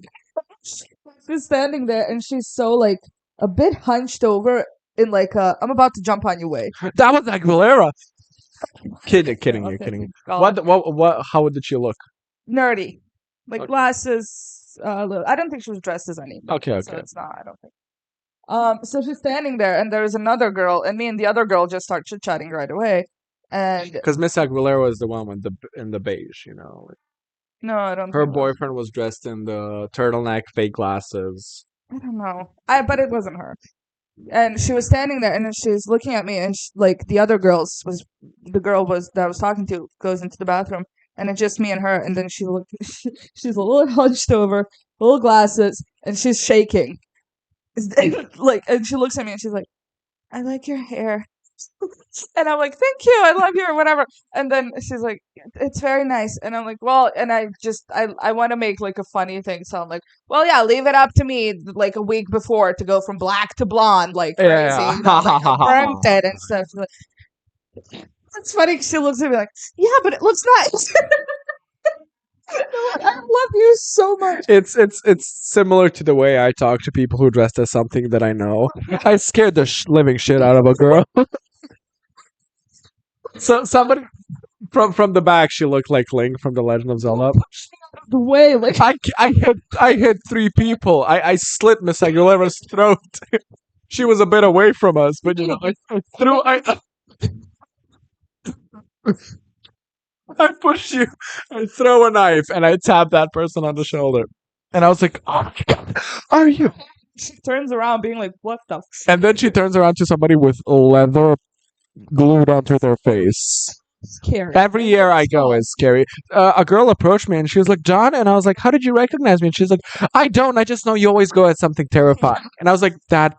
she's standing there, and she's so like a bit hunched over in like a I'm about to jump on you way. That was Aguilera. Kidding you, Okay. kidding you. God. What? How did she look? Nerdy, like Okay. glasses. I don't think she was dressed as any. Okay, So okay. it's not. I don't think. So she's standing there, and there's another girl, and me and the other girl just start chit chatting right away. And Because Miss Aguilera was the one with in the beige, you know. no, I don't. Her think so. boyfriend was dressed in the turtleneck, fake glasses. I don't know. But it wasn't her. And she was standing there, and then she's looking at me, and like the other girls was the girl was that I was talking to goes into the bathroom, and it's just me and her. And then she's a little hunched over, little glasses, and she's shaking. Like, and she looks at me and she's like, "I like your hair." And I'm like, "Thank you, I love you," or whatever. And then she's like, "It's very nice." And I'm like, "Well," and I want to make like a funny thing. So I'm like, "Well, yeah, leave it up to me like a week before to go from black to blonde like crazy. Yeah. You know, like I burnt it and stuff." She's like, it's funny 'cause she looks at me like, "Yeah, but it looks nice." I love you so much. It's similar to the way I talk to people who dressed as something that I know. I scared the living shit out of a girl. So somebody from the back, she looked like Link from The Legend of Zelda. The way, like, I hit three people. I slit Miss Aguilera's throat. She was a bit away from us, but I push you, I throw a knife, and I tap that person on the shoulder. And I was like, "Oh my god, are you?" she turns around being like, "What the?" And then she turns around to somebody with leather glued onto their face. Scary. Every year I go is scary. A girl approached me and she was like, "John," and I was like, "How did you recognize me?" And she's like, "I don't. I just know you always go at something terrifying." And I was like, "That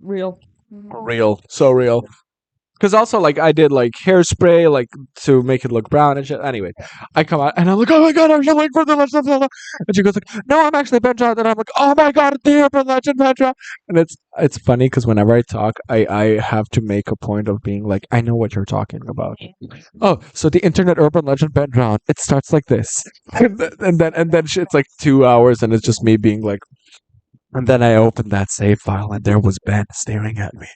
Real. real, so real." Because also, like, I did like hairspray, like to make it look brown and shit. Anyway, I come out and I'm like, "Oh my god, I'm yelling for the Legend of Zelda," and she goes like, "No, I'm actually Ben John," and I'm like, "Oh my god, the urban legend Ben John." And it's funny because whenever I talk, I have to make a point of being like, "I know what you're talking about." Oh, so the internet urban legend Ben John. It starts like this, and then it's like 2 hours, and it's just me being like, and then I opened that save file, and there was Ben staring at me.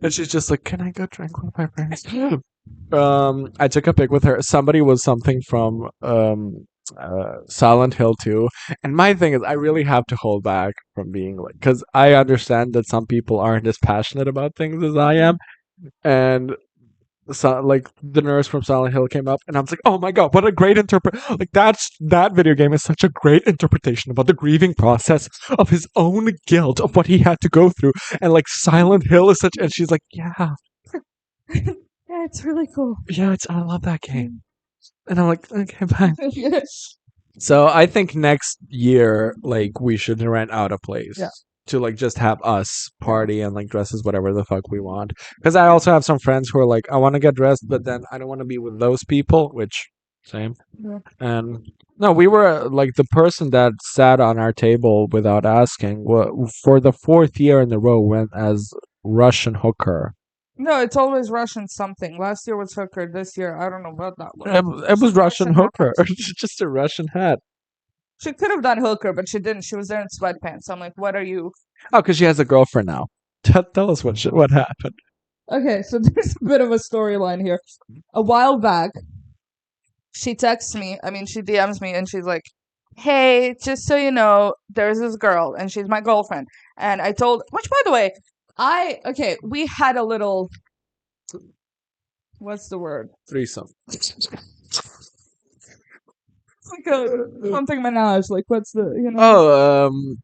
And she's just like, "Can I go drink with my friends?" I took a pic with her. Somebody was something from Silent Hill 2. And my thing is, I really have to hold back from being like, because I understand that some people aren't as passionate about things as I am. And so, like, the nurse from Silent Hill came up, and I was like, "Oh my god, what a great like that video game is such a great interpretation about the grieving process of his own guilt of what he had to go through, and like Silent Hill is such." And she's like, "Yeah, Yeah, it's really cool. yeah, I love that game." And I'm like, "Okay, bye." So I think next year, like, we should rent out a place. Yeah. To like just have us party and like dress as whatever the fuck we want. Because I also have some friends who are like, "I want to get dressed, but then I don't want to be with those people," which same. Yeah. And no, we were like the person that sat on our table without asking. For the fourth year in a row went as Russian hooker. No, it's always Russian something. Last year was hooker. This year, I don't know what that was. It was Russian hooker. Just a Russian hat. She could have done hooker, but she didn't. She was there in sweatpants. I'm like, "What are you?" Oh, because she has a girlfriend now. Tell us what happened. Okay, so there's a bit of a storyline here. A while back, she texts me. I mean, she DMs me, and she's like, "Hey, just so you know, there's this girl, and she's my girlfriend." And I told, which by the way, we had a little. What's the word? Threesome. It's like a something menage. Like, what's the Oh,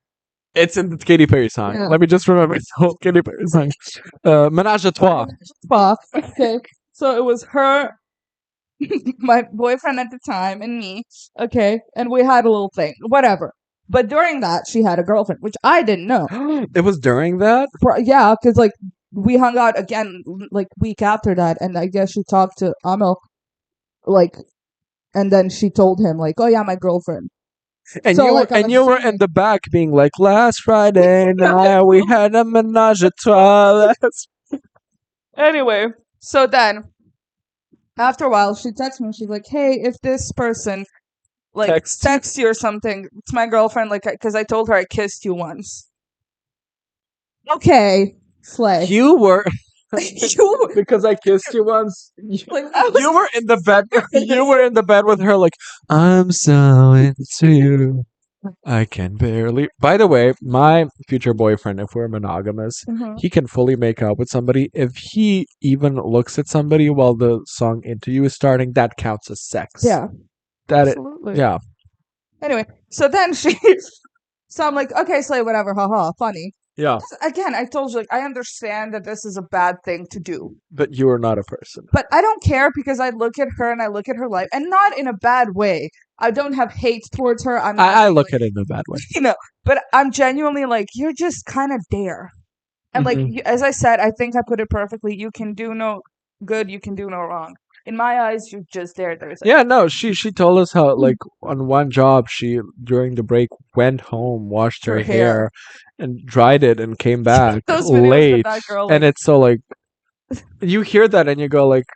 it's in the Katy Perry song. Yeah. Let me just remember it's the whole Katy Perry song. Menage a trois. spa? Okay, so it was her, my boyfriend at the time, and me. Okay, and we had a little thing, whatever. But during that, she had a girlfriend, which I didn't know. It was during that? Yeah, because like we hung out again like week after that, and I guess she talked to Amel, like, and then she told him like, "Oh yeah, my girlfriend." And So, you like, I'm you were in assuming- the back being like, "Last Friday night we had a menage a trois." Anyway, so then after a while, she texts me. And she's like, "Hey, if this person like texts you or something, it's my girlfriend." Like, because I told her I kissed you once. Okay, slay. You were You- because I kissed you once. like, I was- You were in the bed. You were in the bed with her, like, "I'm so into you. I can barely." By the way, my future boyfriend, if we're monogamous, Mhm. he can fully make out with somebody. If he even looks at somebody while the song "Into You" is starting, that counts as sex. Yeah, That absolutely. yeah. Anyway, so then so I'm like, "Okay, slay, whatever, haha, funny." Yeah, Again, I told you, like, I understand that this is a bad thing to do, but you are not a person. but I don't care because I look at her and I look at her life, and not in a bad way. I don't have hate towards her. I'm not, I look at it in a bad way. but I'm genuinely like, you're just kind of there. And like, Mhm. as I said, I think I put it perfectly. You can do no good, you can do no wrong. In my eyes, you're just there. There's like, Yeah, no, she told us how like on one job she during the break went home, washed her her hair. hair, and dried it and came back Those videos with late, that girl, and like, it's so like you hear that and you go like,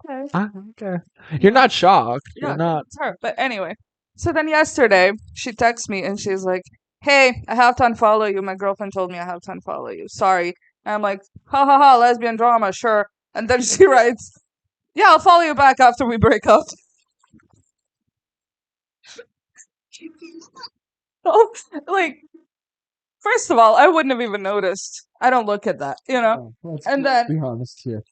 okay. ah, okay, you're not shocked, Yeah, you're not. it's her. But anyway, so then yesterday she texts me and she's like, "Hey, I have to unfollow you. My girlfriend told me I have to unfollow you. Sorry." And I'm like, "Ha ha ha, lesbian drama, sure." And then she writes, "Yeah, I'll follow you back after we break up." Like, first of all, I wouldn't have even noticed. I don't look at that, you know. And then, be honest here.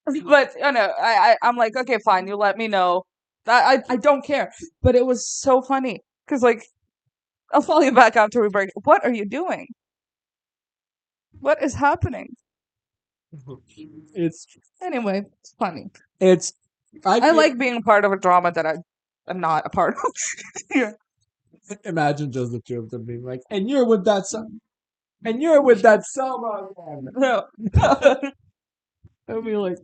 but I'm like, okay, fine. You let me know. That I don't care. But it was so funny because like, I'll follow you back after we break. What are you doing? What is happening? It's Anyway, it's funny. it's I like being a part of a drama that I'm not a part of. Yeah. imagine just the two of them being like, and you're with that son, and you're with that Selma again. No. I'll be like,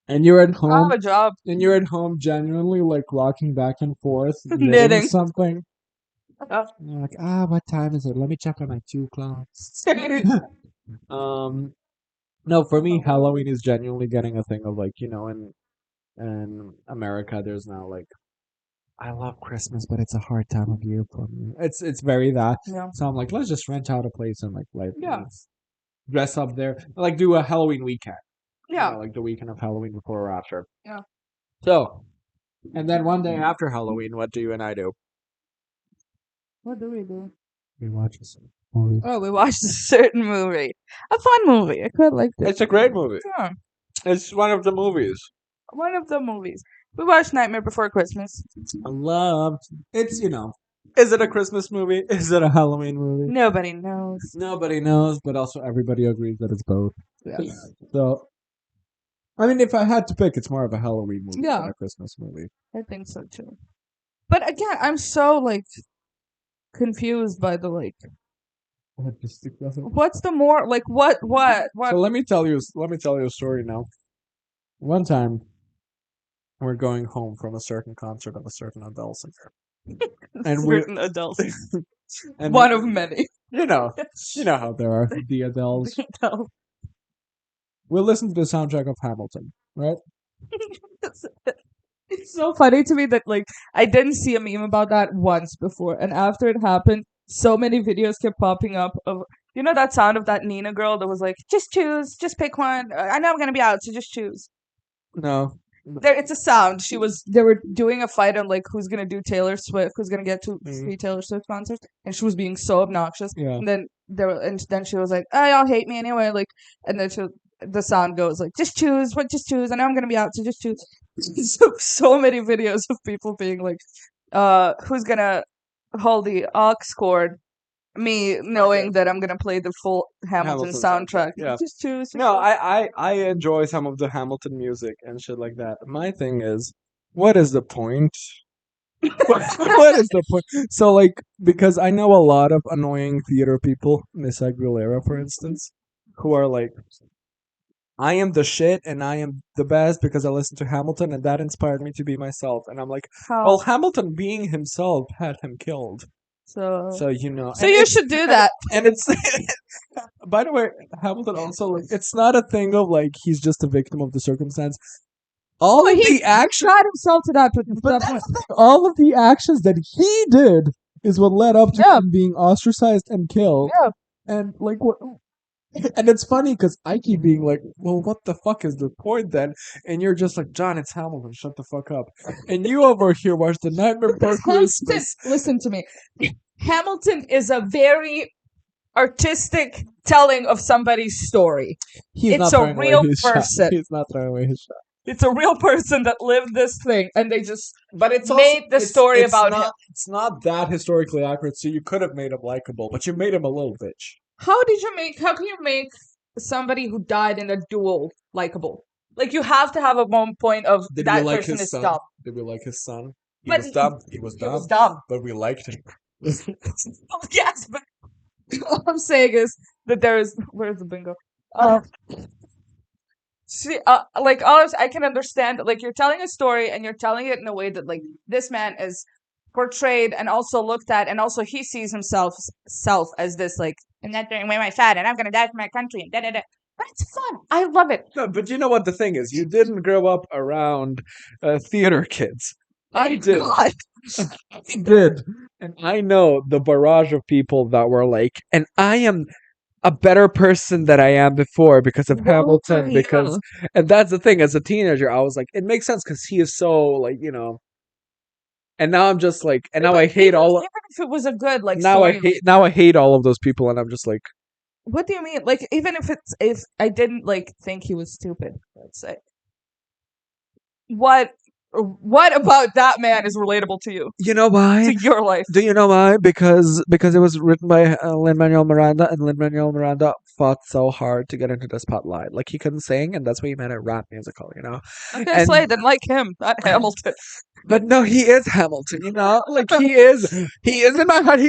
and you're at I have home, a job. and you're at home genuinely like rocking back and forth, knitting Knitting. something. Uh, And you're like, what time is it? Let me check on my 2 clocks. Um, no, for me, Halloween is genuinely getting a thing of like, in America, there's now like, I love Christmas, but it's a hard time of year for me. It's very that. yeah. So I'm like, let's just rent out a place and like Yeah. dress up there, like do a Halloween weekend. Yeah. Like the weekend of Halloween before or after. Yeah. So, and then one day after Halloween, what do you and I do? What do we do? We watch some movies. Oh, we watched a certain movie. A fun movie. I quite liked it. It's a great movie. Yeah. It's one of the movies. One of the movies. We watched Nightmare Before Christmas. I loved. It's Is it a Christmas movie? Is it a Halloween movie? Nobody knows. Nobody knows, but also everybody agrees that it's both. Yeah. So, I mean, if I had to pick, it's more of a Halloween movie Yeah. than a Christmas movie. I think so too. But again, I'm so like confused by the like. What's the more like what? So let me tell you a story now. One time, we're going home from a certain concert of a certain Adele singer, and we certain adults. and One of many. you know how there are the Adeles. Adele. We listened to the soundtrack of Hamilton, right? It's so funny to me that like I didn't see a meme about that once before, and after it happened, so many videos kept popping up of that sound of that Nina girl that was like, just choose, just pick one. I know I'm gonna be out, so just choose. No. It's a sound. They were doing a fight on like who's gonna do Taylor Swift, who's gonna get to Mhm. free Taylor Swift concerts, and she was being so obnoxious. Yeah. And then she was like, "Oh, y'all hate me anyway." Like, and then the sound goes like, "Just choose, just choose." I know I'm gonna be out, so just choose. So many videos of people being like, who's gonna hold the aux cord?" Me knowing that I'm gonna play the full Hamilton soundtrack. Yeah. Just choose. No, I enjoy some of the Hamilton music and shit like that. My thing is, what is the point? What is the point? So like, because I know a lot of annoying theater people, Miss Aguilera, for instance, who are like, I am the shit and I am the best because I listened to Hamilton and that inspired me to be myself. And I'm like, well, Hamilton being himself had him killed. So So and you should do that. And it's by the way, Hamilton also like it's not a thing of like he's just a victim of the circumstance. All of the action Got himself to that, but all of the actions that he did is what led up to him being ostracized and killed. Yeah. And like what and it's funny because I keep being like, well, what the fuck is the point then? And you're just like, John, it's Hamilton, shut the fuck up. And you over here watch The Nightmare Before Christmas. Listen to me. Hamilton is a very artistic telling of somebody's story. He's It's not a throwing away real his shot. person. He's not throwing away his shot. It's a real person that lived this thing, and they just But it's made the story about him. It's not that historically accurate, so you could have made him likable, but you made him a little bitch. How can you make somebody who died in a duel likable? Like, you have to have a point of Did we that like person his is son? dumb. Did we like his son? He But was dumb. He was he was dumb. dumb. But we liked him. Yes, but all I'm saying is that where's the bingo? Um, see, like, I can understand, like, you're telling a story and you're telling it in a way that, like, this man is portrayed and also looked at, and also he sees himself self as this, like, I'm not throwing away my fat, and I'm gonna die for my country, and da da da. But it's fun. I love it. No, but you know what the thing is? You didn't grow up around theater kids. I did. God. I did. And I know the barrage of people that were like, and I am a better person than I am before because of Hamilton. Because, and that's the thing. As a teenager, I was like, it makes sense because he is so like, you know. And now I'm just like, and now I hate all. Even if it was a good, like, Now I story, hate. Now I hate all of those people, and I'm just like, what do you mean? Like, even if I didn't, like, think he was stupid, let's say, what about that man is relatable to you, you know why? to your life? Do you know why? Because it was written by Lin-Manuel Miranda, and Lin-Manuel Miranda fought so hard to get into the spotlight. Like, he couldn't sing, and that's why he made a rap musical, you know? Okay, And Slade didn't like him, not Hamilton. but no, he is Hamilton, you know? Like, he is in my heart.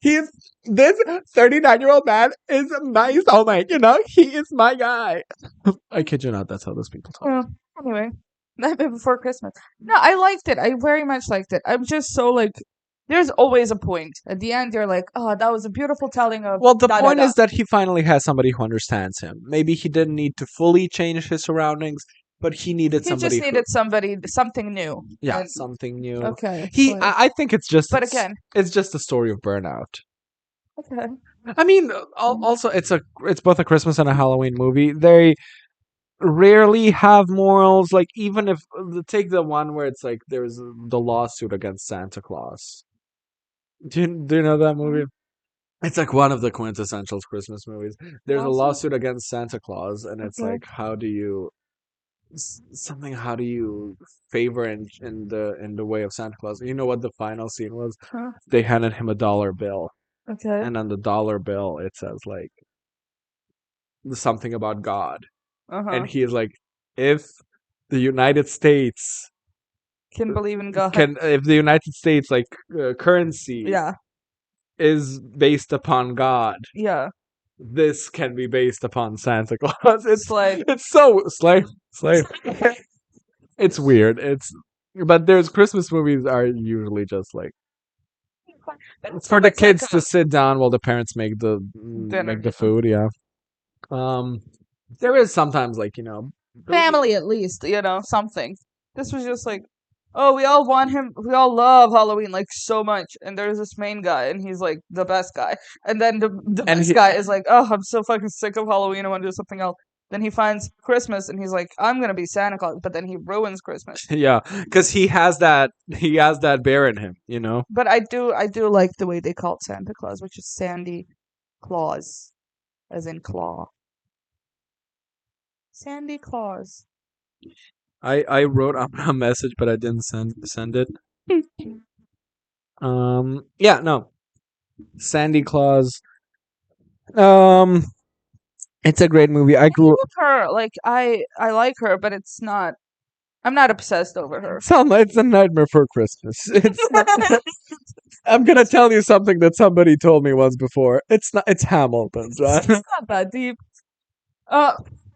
He's this 39-year-old man is my soulmate, you know? He is my guy. I kid you not, that's how those people talk. Well, anyway, Nightmare Before Christmas. No, I liked it. I very much liked it. I'm just so, like, there's always a point. At the end, you're like, oh, that was a beautiful telling of. Well, the da, da, point da. is that he finally has somebody who understands him. Maybe he didn't need to fully change his surroundings, but he needed He somebody just needed something new. yeah, And- something new. Okay. He, Slade. I think it's just, But again, it's just a story of burnout. okay. I mean, also it's both a Christmas and a Halloween movie. They rarely have morals. Like, even if take the one where it's like there's the lawsuit against Santa Claus. Do you know that movie? It's like one of the quintessential Christmas movies. There's a lawsuit against Santa Claus, and it's Okay. like, how do you how do you favor in the way of Santa Claus? You know what the final scene was? Huh? They handed him a dollar bill, Okay. and on the dollar bill it says like something about God, Uh-huh. and he is like, if the United States Can believe in God. if the United States like currency Yeah. is based upon God, Yeah. this can be based upon Santa Claus. Slade. It's so slave. It's weird. But there's Christmas movies are usually just like it's for the It's like kids to sit down while the parents make the Dinner. make the food. Yeah. There is sometimes like family, at least, something. This was just like, oh, we all love Halloween like so much, and there's this main guy, and he's like the best guy, and then the best guy is like, oh, I'm so fucking sick of Halloween, I want to do something else. Then he finds Christmas, and he's like, I'm gonna be Santa Claus, but then he ruins Christmas. yeah, because he has that bear in him, you know. But I do like the way they called Santa Claus, which is Sandy Claus, as in claw. Sandy Claus. I wrote up a message, but I didn't send it. Yeah, no, Sandy Claus. It's a great movie. I grew With her, like, I like her, but it's not. I'm not obsessed over her. Selma, it's a nightmare for Christmas. It's not, I'm gonna tell you something that somebody told me once before. It's not. It's Hamilton's, right? It's not that deep.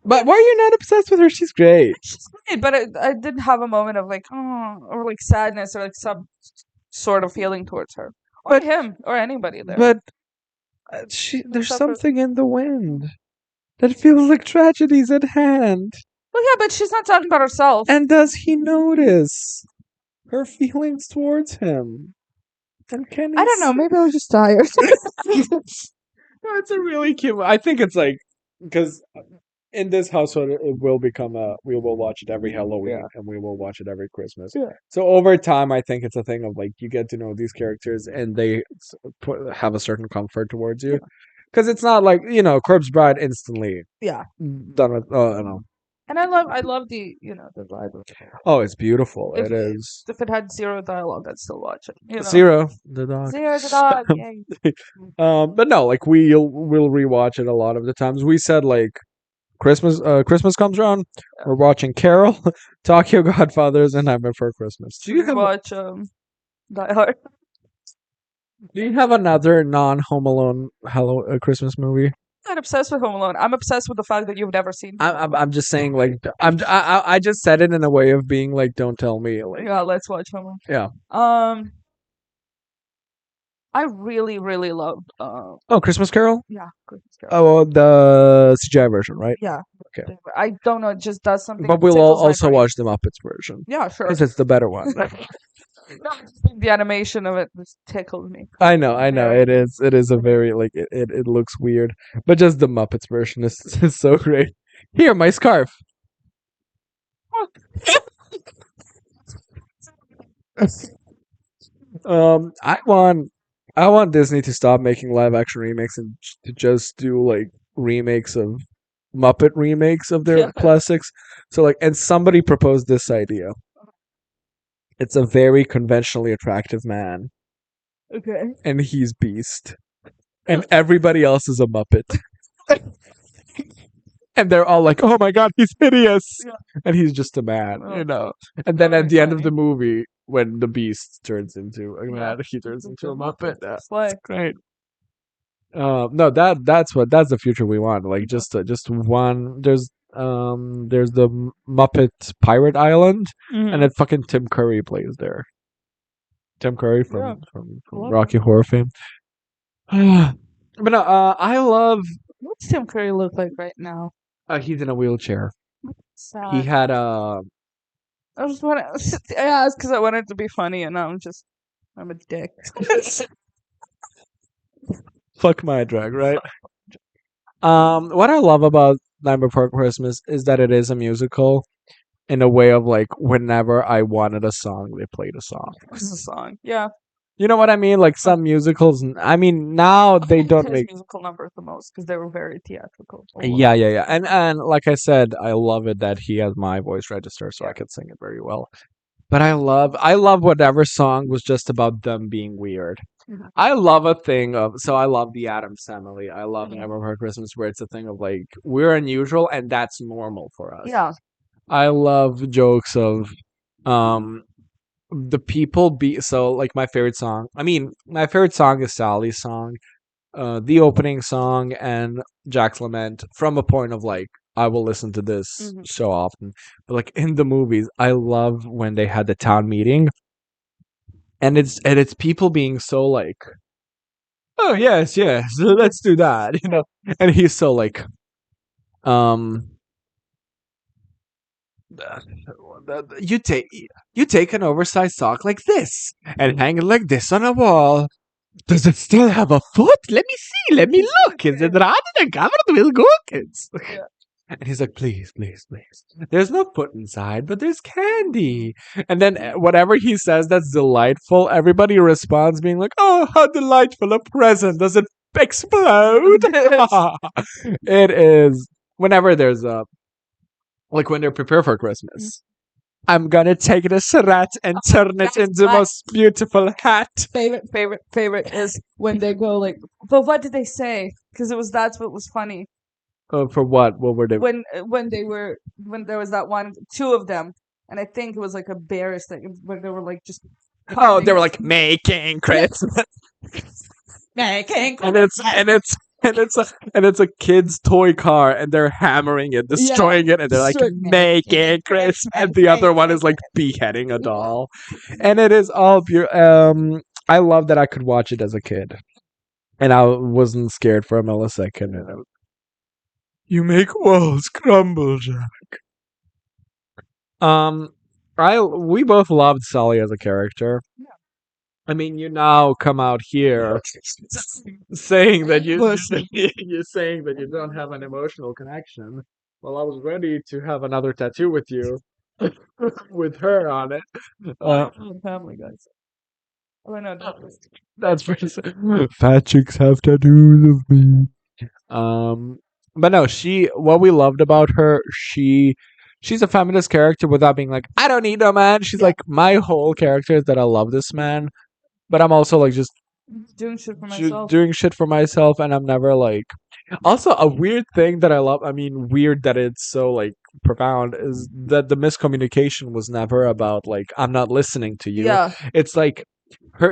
But why are you not obsessed with her? She's great. She's great, but I didn't have a moment of like, oh, or like sadness, or like some sort of feeling towards her, or But- him, or anybody there. But there's Except for- something in the wind that feels like tragedy's at hand. Well, yeah, but she's not talking about herself. And does he notice her feelings towards him? And can he I don't know. Maybe I was just tired. No, it's a really cute. I think it's like because in this household it will become we will watch it every Halloween and we will watch it every Christmas. Yeah. So over time, I think it's a thing of like you get to know these characters and they have a certain comfort towards you. Because it's not like Corpse Bride instantly Yeah. done with. Oh, I don't know. And I love the vibe of it. Oh, it's beautiful. If It is. if it had zero dialogue, I'd still watch it. Zero, the dog. Zero the dog. Yay. But no, like we'll rewatch it a lot of the times. We said like Christmas comes around, we're watching Carol, Tokyo Godfathers, and Nightmare Before Christmas. Should we watch Die Hard? Do you have another non Home Alone Christmas movie? I'm not obsessed with Home Alone. I'm obsessed with the fact that you've never seen Home Alone. I'm just saying like I just said it in a way of being like don't tell me like Yeah, let's watch Home Alone. yeah. I really, really loved Oh, Christmas Carol. yeah, Christmas Carol. Oh, well, the CGI version, right? Yeah. Okay. I don't know, it just does something. But that we'll tickles my also brain. watch the Muppets version Yeah, sure. because it's the better one. No, the animation of it just tickled me. I know. Very- It is a very like it looks weird, but just the Muppets version is so great. Here, my scarf. I want Disney to stop making live action remakes and to just do like remakes of Muppet remakes of their Yeah. classics. So like, and somebody proposed this idea. It's a very conventionally attractive man, Okay. and he's Beast, and everybody else is a Muppet. And they're all like, "Oh my god, he's hideous," Yeah. and he's just a man, Oh. you know. And then Very at the end of funny. the movie, when the Beast turns into a man, Yeah. he turns into a Muppet. It's like Great. No, that's the future we want. Like just one. There's the Muppet Pirate Island, and then fucking Tim Curry plays there. Tim Curry from Yeah. from Love Rocky Horror fame. But no, I love. What's Tim Curry look like right now? He's in a wheelchair. Sad. He had I just want to. Yeah, it's because I wanted to be funny, and now I'm a dick. fuck my drag, right? What I love about Nightmare Before Christmas is that it is a musical in a way of like whenever I wanted a song, they played a song. It's a song. Yeah. You know what I mean? Like some musicals. I mean now they don't His make. musical numbers the most because they were very theatrical. Yeah. And like I said, I love it that he has my voice register, so I Yeah. could sing it very well. But I love whatever song was just about them being weird. Mhm. I love a thing of so I love the Addams Family. I love Mhm. Never Before Christmas, where it's a thing of like we're unusual and that's normal for us. Yeah. I love jokes of the people be so like my favorite song. I mean, my favorite song is Sally's song, the opening song, and Jack's Lament from a point of like I will listen to this Mhm. so often. But like in the movies, I love when they had the town meeting, and it's people being so like, oh yes, let's do that, you know. And he's so like, um, you take an oversized sock like this and hang it like this on a wall. Does it still have a foot? Let me see. Let me look. Is it rather than covered with gherkins? Yeah. And he's like, please. There's no foot inside, but there's candy. And then whatever he says that's delightful, everybody responds being like, oh, how delightful a present. Does it explode? It is. Whenever there's a, like when they're prepared for Christmas. I'm gonna take this rat and turn it into the most beautiful hat. Favorite is when they go like, but what did they say? Because that's what was funny For what? What were they? when there was that one, two of them, and I think it was like a bearish thing where they were like just. Oh, they were like making Christmas, Making and it's a kid's toy car, and they're hammering it, destroying it, and they're like Destroying it. making Christmas, and the other one is like beheading a doll, and it is all beautiful. I love that I could watch it as a kid, and I wasn't scared for a millisecond. And you make walls crumble, Jack. We both loved Sully as a character. I mean, you now come out here saying that you're saying that you don't have an emotional connection. Well, I was ready to have another tattoo with you, with her on it. Family guys. Oh no, That's pretty. Fat chicks have tattoos of me. But no, what we loved about her, she she's a feminist character without being like, I don't need no man. She's Yeah. like, my whole character is that I love this man, but I'm also like just Doing shit for myself. doing shit for myself, and I'm never like. Also, a weird thing that I love. I mean, weird that it's so like profound is that the miscommunication was never about like I'm not listening to you. Yeah. It's like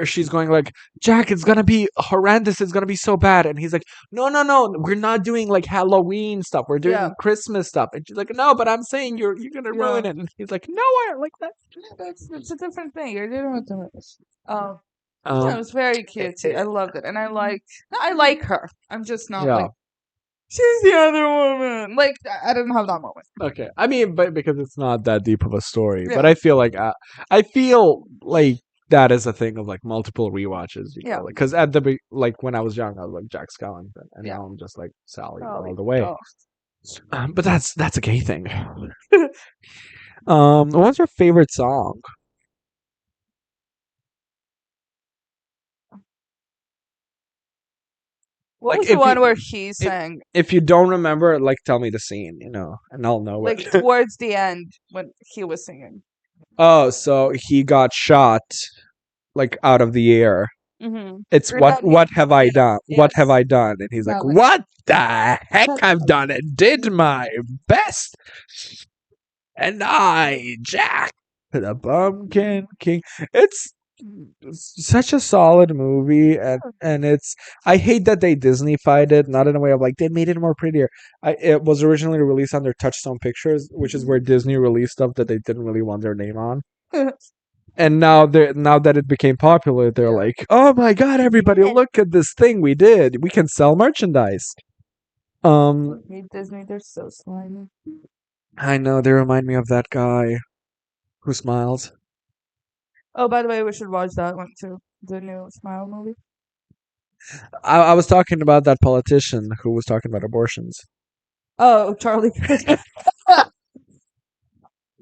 she's going like, Jack, it's gonna be horrendous, it's gonna be so bad, and he's like, no, no, no, we're not doing like Halloween stuff, we're doing Yeah. Christmas stuff, and she's like, no, but I'm saying you're gonna Yeah. ruin it, and he's like, no, I like that. It's a different thing. You're dealing with the. Yeah, it um was very cutesy. I loved it, and I like her. I'm just not yeah, like she's the other woman. Like I didn't have that moment. okay, I mean, but because it's not that deep of a story, but Yeah. I feel like that is a thing of like multiple rewatches, you Yeah. know, like because like when I was young I was like Jack Skellington, and Yeah. now I'm just like Sally Golly. all the way. Oh. But that's a gay thing. What's your favorite song? What Like was the if one you where he if, sang if you don't remember, like tell me the scene, you know, and I'll know like it. towards the end when he was singing? Oh, so he got shot like out of the air. Mm-hmm. It's what have I done? What have I done? And he's like, That one. what the heck? I've done it. Did my best. And I, Jack, the Pumpkin King. It's such a solid movie, and it's. I hate that they Disney-fied it, not in a way of like they made it more prettier. It was originally released under Touchstone Pictures, which is where Disney released stuff that they didn't really want their name on. And now that it became popular, they're like, "Oh my god, everybody, look at this thing we did. We can sell merchandise." Disney, they're so slimy. I know they remind me of that guy who smiles. Oh, by the way, we should watch that one too. The new Smile movie. I was talking about that politician who was talking about abortions. Oh, Charlie Kirk.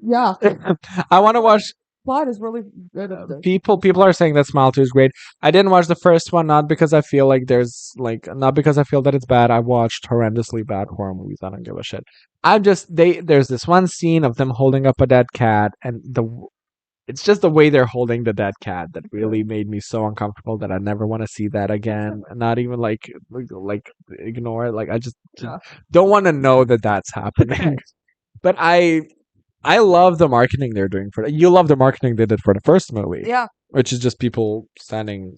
Yeah, I want to watch. plot is really good at this. People are saying that Smile 2 is great. I didn't watch the first one, not because I feel like not because I feel that it's bad. I watched horrendously bad horror movies. I don't give a shit. I'm just there's this one scene of them holding up a dead cat, and it's just the way they're holding the dead cat that really made me so uncomfortable that I never want to see that again. Not even like ignore it. Like I just don't want to know that that's happening. But I love the marketing they're doing for it. You love the marketing they did for the first movie. Yeah. Which is just people standing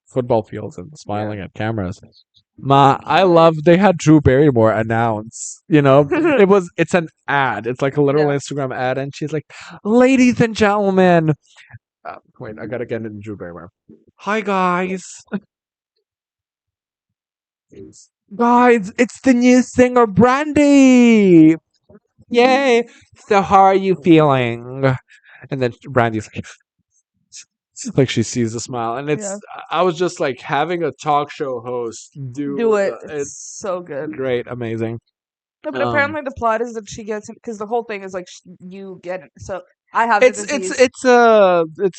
football fields and smiling at cameras. I love they had Drew Barrymore announce, you know, it's an ad. It's like a literal Instagram ad, and she's like, ladies and gentlemen. Wait, I gotta get into Drew Barrymore. Hi guys. Guys, it's the new singer Brandy. Yay! So how are you feeling? And then Brandy's like she sees the smile, and it's. I was just like having a talk show host Do it. It's so good. Great, amazing. No, but apparently the plot is that she gets because the whole thing is like you get it. So I have the disease. It's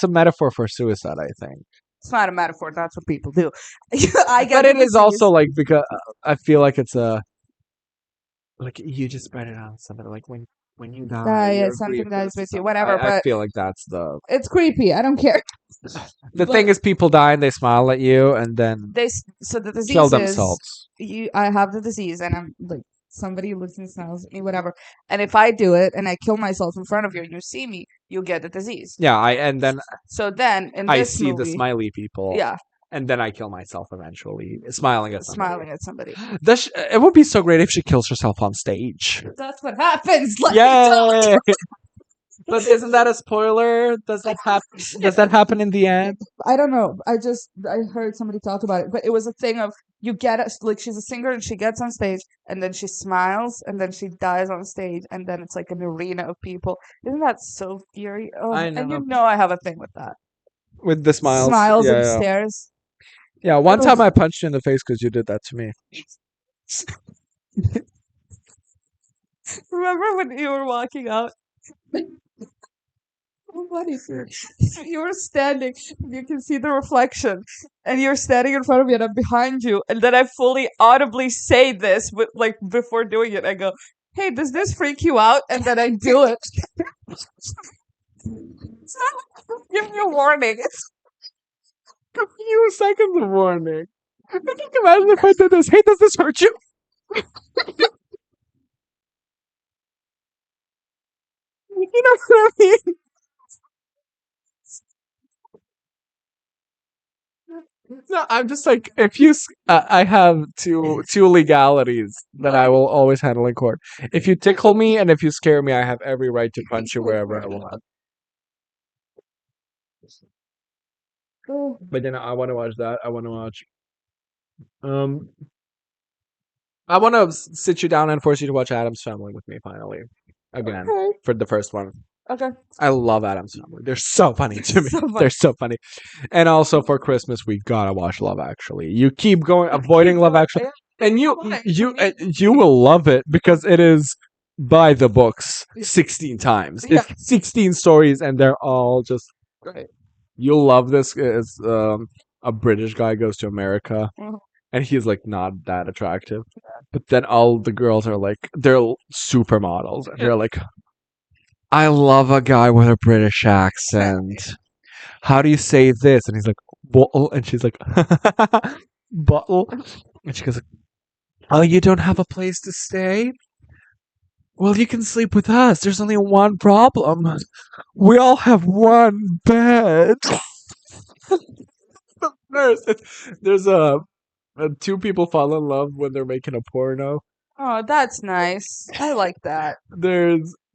a metaphor for suicide. I think it's not a metaphor. That's what people do. I get but it the is also like because I feel like it's a like you just spread it on somebody like when you die. Yeah, something dies with you, whatever. I feel like that's the. It's creepy. I don't care. The thing is, people die and they smile at you, and then so the disease kill themselves. I have the disease, and I'm like somebody looks and smells me, whatever. And if I do it and I kill myself in front of you, and you see me, you get the disease. Yeah, and then in I this see movie, the smiley people. Yeah. And then I kill myself eventually, smiling at somebody. It would be so great if she kills herself on stage. That's what happens. Yay! But isn't that a spoiler? Does that happen? Does that happen in the end? I don't know. I heard somebody talk about it, but it was a thing of you get it like she's a singer and she gets on stage and then she smiles and then she dies on stage and then it's like an arena of people. Isn't that so eerie? Oh, I know. And you know I have a thing with that. With the smiles and stares. Yeah, one time I punched you in the face because you did that to me. Remember when you were walking out? What is it? You were standing, you can see the reflection, and you're standing in front of me, and I'm behind you, and then I fully audibly say this, but like before doing it, I go, hey, does this freak you out? And then I do it. Give me a warning. It's A few seconds of warning. I think imagine if I did this. Hey, does this hurt you? You know what I mean? No, I'm just like if you. I have two legalities that I will always handle in court. If you tickle me and if you scare me, I have every right to punch you wherever I want. But then I want to watch that. I want to watch. Um, I want to sit you down and force you to watch Adam's Family with me finally, again okay. for the first one. Okay. I love Adam's Family. They're so funny to me. So funny. They're so funny. And also for Christmas, we gotta watch Love Actually. You keep going avoiding Love Actually, and you will love it because it is by the books 16 times. Yeah. It's 16 stories, and they're all just Great. you'll love this. It's a British guy goes to America, Mhm. and he's like not that attractive, but then all the girls are like they're supermodels, and they're like, I love a guy with a British accent. How do you say this? And he's like, bottle. And she's like, bottle. And she goes, oh, you don't have a place to stay? Well, you can sleep with us. There's only one problem. We all have one bed. There's two people fall in love when they're making a porno. Oh, that's nice. I like that.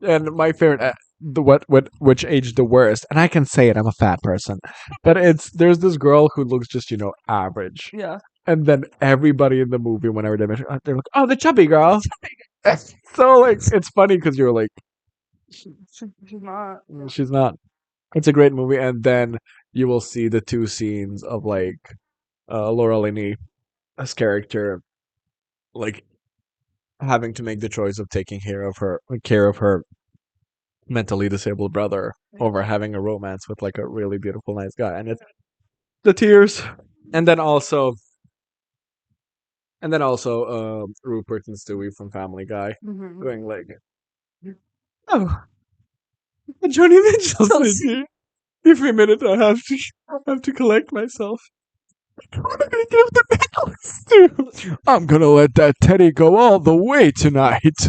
And my favorite the which aged the worst, and I can say it, I'm a fat person, but there's this girl who looks just average, Yeah. and then everybody in the movie whenever they mention they're like, oh, the chubby girl. So like it's funny because you're like She's not. she's not. It's a great movie, and then you will see the two scenes of like Laura Linney as character like having to make the choice of taking care of her mentally disabled brother over having a romance with like a really beautiful nice guy, and it's the tears. And then also Rupert and Stewie from Family Guy Mhm. going like, oh, Joni Mitchell's in here. Every minute I have to collect myself. What am I gonna give the necklace to? I'm gonna let that teddy go all the way tonight.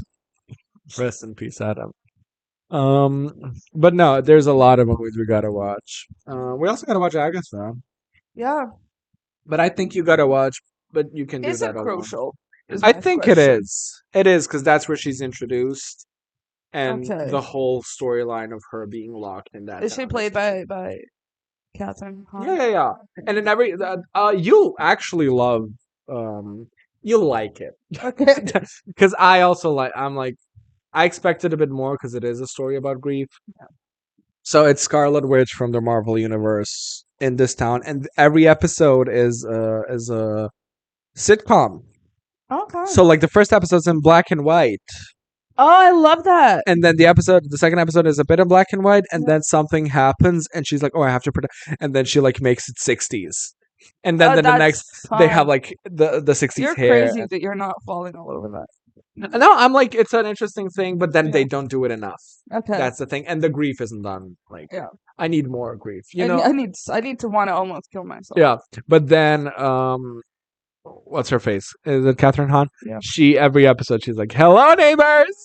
Rest in peace, Adam. But no, there's a lot of movies we gotta watch. We also gotta watch Agatha. Yeah. But I think you gotta watch. But you can do Is that it alone. crucial? Is I my think it question. is. It is because that's where she's introduced, and Okay. the whole storyline of her being locked in that. Is she town played by Catherine Hahn? Yeah. And in every, you'll actually love, you'll like it. Okay. Because I also like. I'm like, I expected a bit more because it is a story about grief. So it's Scarlet Witch from the Marvel Universe in this town, and every episode is a sitcom. Okay. So like the first episode's in black and white, Oh, I love that. and then the second episode is a bit in black and white, and then something happens, and she's like, "Oh, I have to protect," and then she like makes it 60s, and then Oh, the that's next they have fun. like the 60s You're hair. crazy that you're not falling all over that. No, I'm like it's an interesting thing, but then they Yeah. don't do it enough. Okay. That's the thing, and the grief isn't done. Like, Yeah. I need more grief. I need to want to almost kill myself. Yeah, but then what's her face? Is it Catherine Hahn? Yeah. She every episode she's like, "Hello, neighbors."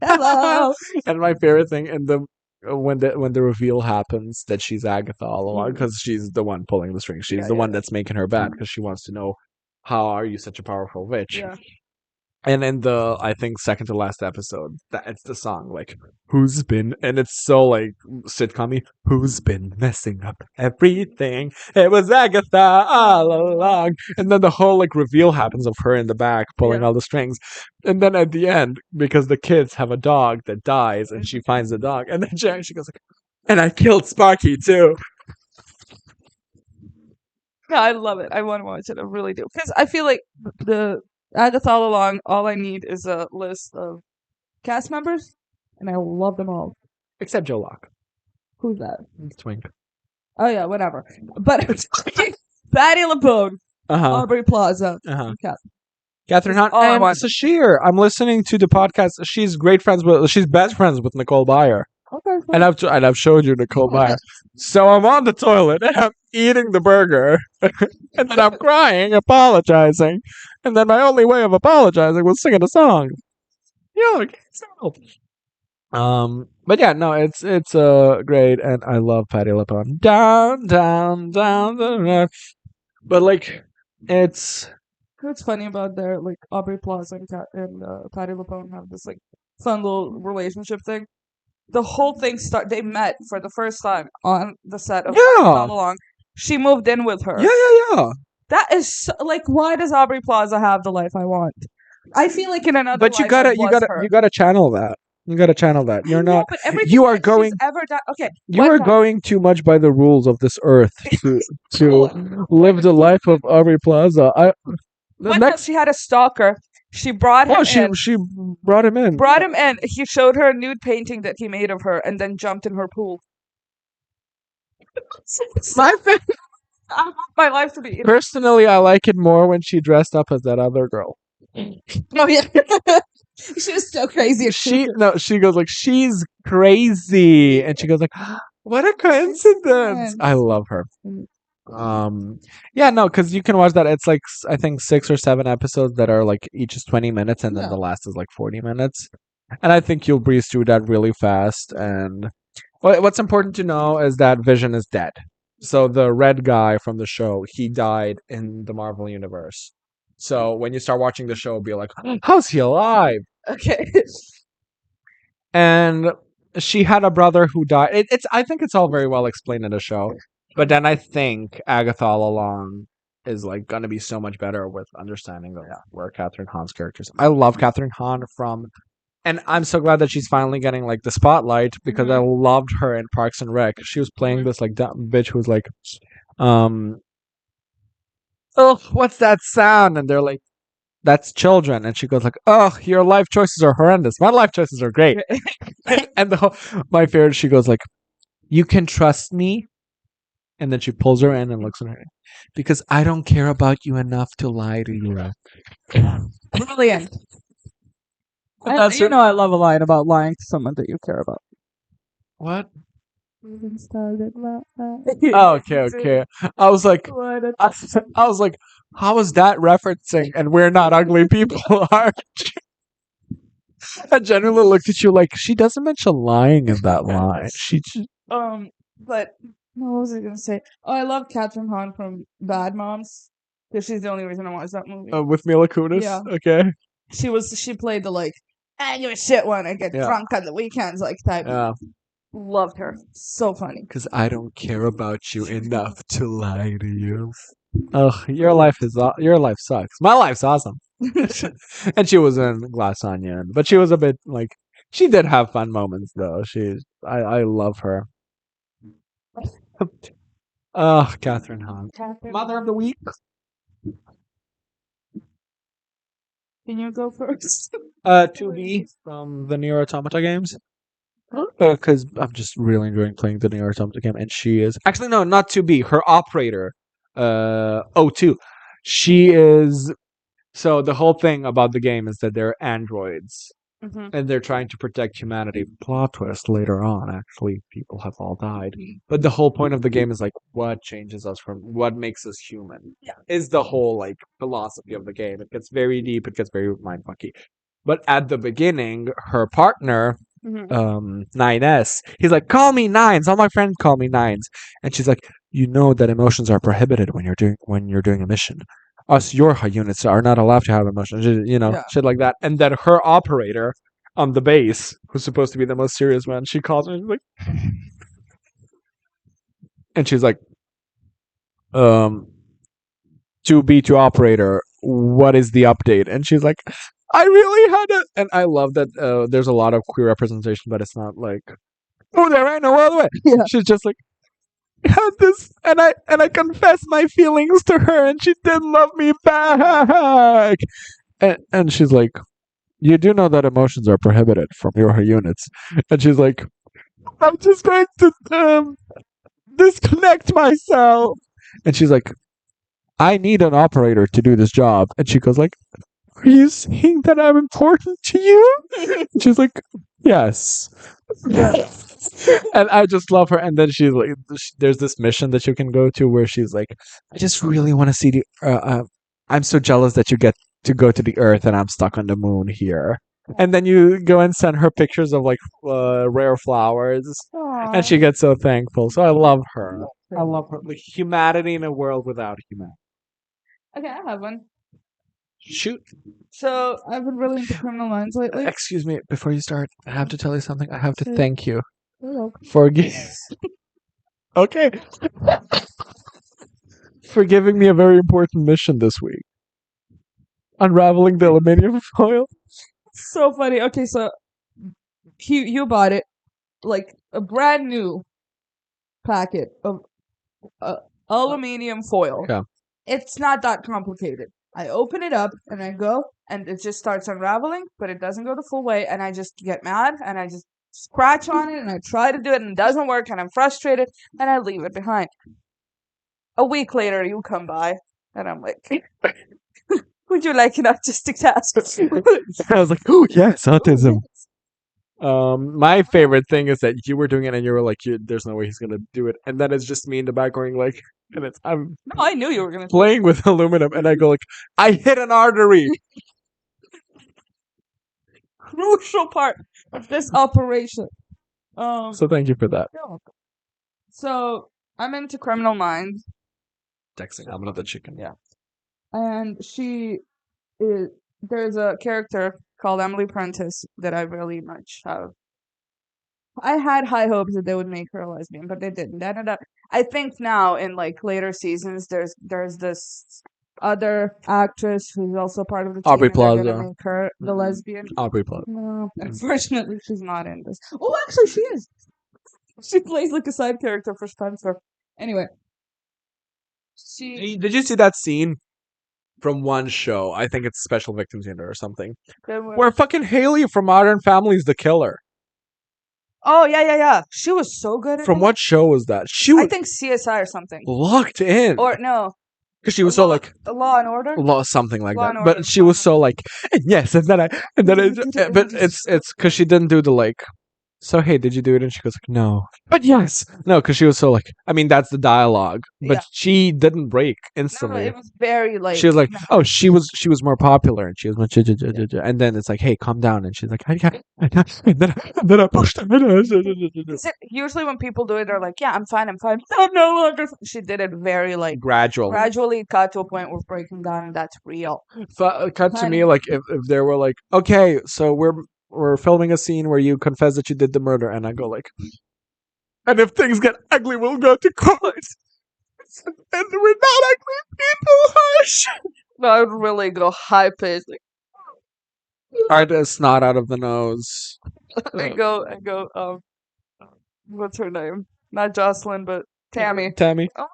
Hello. And my favorite thing in the when the reveal happens that she's Agatha all along Mhm. because she's the one pulling the strings. She's Yeah, the yeah, one that's making her bad because she wants to know how are you such a powerful witch. Yeah. And in the I think second to last episode, it's the song like who's been, and it's so like sitcom-y, who's been messing up everything. It was Agatha all along. And then the whole like reveal happens of her in the back pulling Yeah. all the strings. And then at the end, because the kids have a dog that dies and she finds the dog, and then she goes like, and I killed Sparky too. Yeah, I love it. I want to watch it. I really do. Because I feel like the Agatha all along, all I need is a list of cast members, and I love them all. Except Joe Locke. Who's that? Twink. Oh yeah, whatever. But Patty LaPone, Uh-huh. Aubrey Plaza, Uh-huh. Cat. Catherine That's Hahn all I and want. Sashir. I'm listening to the podcast. She's best friends with Nicole Byer. Okay, And I've showed you Nicole Byer. So I'm on the toilet and I'm eating the burger. And then I'm crying, apologizing. And then my only way of apologizing was singing a song. Yeah, but yeah, no, it's great, and I love Patty LuPone. Down, down, down, the road. But like, it's What's funny about their like Aubrey Plaza and Patty LuPone have this like fun little relationship thing. The whole thing they met for the first time on the set of yeah, All Along. She moved in with yeah, her. yeah. That is like, why does Aubrey Plaza have the life I want? I feel like in another But life I was her. you gotta channel that. You gotta channel that. I You're know, not. but everything You are that she's going. ever done. Okay, You what are time? going too much by the rules of this earth to live the life of Aubrey Plaza. The What else? next. She had a stalker. She brought Oh, him in. she brought him in. Brought him in. He showed her a nude painting that he made of her, and then jumped in her pool. My fa- I want my life to be. Personally, I like it more when she dressed up as that other girl. Oh yeah, she was so crazy. She goes like she's crazy, and she goes like, what a coincidence. I love her. Yeah, no, because you can watch that. It's like I think 6 or 7 episodes that are like each is 20 minutes, and then Yeah. the last is like 40 minutes. And I think you'll breeze through that really fast. And what's important to know is that Vision is dead. So the red guy from the show, he died in the Marvel universe. So when you start watching the show, be like, how's he alive? Okay. And she had a brother who died. It's I think it's all very well explained in the show, but then I think Agatha all along is like gonna be so much better with understanding of where Catherine Hahn's characters. I love Catherine Hahn and I'm so glad that she's finally getting like the spotlight because I loved her in Parks and Rec. She was playing this like dumb bitch who was like, um, oh, what's that sound? And they're like, that's children. And she goes like, oh, your life choices are horrendous. My life choices are great. And my favorite, she goes like, you can trust me. And then she pulls her in and looks at her. Because I don't care about you enough to lie to you. Brilliant. That's You know I love a line about lying to someone that you care about. What? Oh, Okay. I was like, I was like, how is that referencing? And we're not ugly people, are I genuinely looked at you like she doesn't mention lying in that line. She just, But what was I gonna say? Oh, I love Catherine Hahn from Bad Moms because she's the only reason I watched that movie. with Mila Kunis. Yeah. Okay. She played the like I give a shit when I get drunk on the weekends like type. Yeah. Loved her. So funny. Because I don't care about you enough to lie to you. Oh, your life sucks. My life's awesome. And she was in Glass Onion, but she was a bit like she did have fun moments though. I love her. Oh, Catherine Hahn, Mother of the Week. Can you go first? 2B from the Nier Automata games. Because I'm just really enjoying playing the Nier Automata game, and she is actually no, not 2B. Her operator, oooh. She is. So the whole thing about the game is that they're androids, and they're trying to protect humanity. Plot twist later on, actually, people have all died. But the whole point of the game is like, what changes us from what makes us human? Yeah. Is the whole like philosophy of the game. It gets very deep. It gets very mindfucky. But at the beginning, her partner, 9S, he's like, call me Nines. All my friends call me Nines, and she's like, you know that emotions are prohibited when you're doing a mission. Us your units are not allowed to have emotions, shit like that. And then her operator on the base, who's supposed to be the most serious one, she calls me and she's like, 2B2 operator, what is the update? And she's like, I really had it. And I love that there's a lot of queer representation, but it's not like, oh, there ain't no other way. Yeah. She's just like, had this, and I confessed my feelings to her, and she didn't love me back. And she's like, you do know that emotions are prohibited from your units. And she's like, I'm just going to disconnect myself. And she's like, I need an operator to do this job. And she goes like, are you saying that I'm important to you? And she's like, yes. And I just love her. And then she's like, there's this mission that you can go to where she's like, I just really want to see the. I'm so jealous that you get to go to the Earth and I'm stuck on the moon here. And then you go and send her pictures of like rare flowers, and she gets so thankful. So I love her. I love her. Like humanity in a world without humanity. Okay, I have one. Shoot. So I've been really into Criminal Minds lately. Excuse me, before you start, I have to tell you something. I have to Say- thank you You're for okay, for giving me a very important mission this week. Unraveling the aluminium foil. so funny. Okay, so you bought it like a brand new packet of aluminium foil. Yeah. It's not that complicated. I open it up and I go and it just starts unraveling, but it doesn't go the full way, and I just get mad and I just scratch on it and I try to do it and it doesn't work and I'm frustrated and I leave it behind. A week later you come by and I'm like, would you like an autistic task? I was like, oh yes, autism. My favorite thing is that you were doing it and you were like, there's no way he's gonna do it, and then it's just me in the back going like, and it's I'm No, I knew you were gonna playing with aluminum, and I go like, I hit an artery. crucial part of this operation. So thank you for that. So I'm into Criminal Minds, Texting I'm another chicken. Yeah. and there's a character called Emily Prentice that I really much have. I had high hopes that they would make her a lesbian, but they didn't. I think now in like later seasons, there's this other actress who's also part of the team, Aubrey and they're Plaza. gonna make her the lesbian. Aubrey Plaza. No, unfortunately, she's not in this. Oh, actually, she is. She plays like a side character for Spencer. Anyway, Did you see that scene from one show? I think it's Special Victims Unit or something. Where fucking Haley from Modern Family is the killer. Oh yeah. She was so good. From what show was that? She I was think CSI or something. locked in. Or no, Because she was so like Law and Order. something like Law that. and Order. But she was so like, yes, and then but it's because she didn't do the like. So hey, did you do it? And she goes like, no, but yes, no, because she was so like, I mean, that's the dialogue, but Yeah. she didn't break No, instantly. it was very like. She was like, oh, she was more popular, and she was much, and then it's like, hey, calm down, and she's like, and then I pushed her. Usually when people do it, they're like, yeah, I'm fine. I'm no longer. She did it very like gradually got to a point where breaking down, and that's real. Cut to me like if they were like, okay, so we're filming a scene where you confess that you did the murder, and I go like, and if things get ugly, we'll go to court. And we're not ugly people, hush. No, I would really go high pitched. Like, Art is snot out of the nose. I go. What's her name? Not Jocelyn, but Tammy. Tammy. Oh.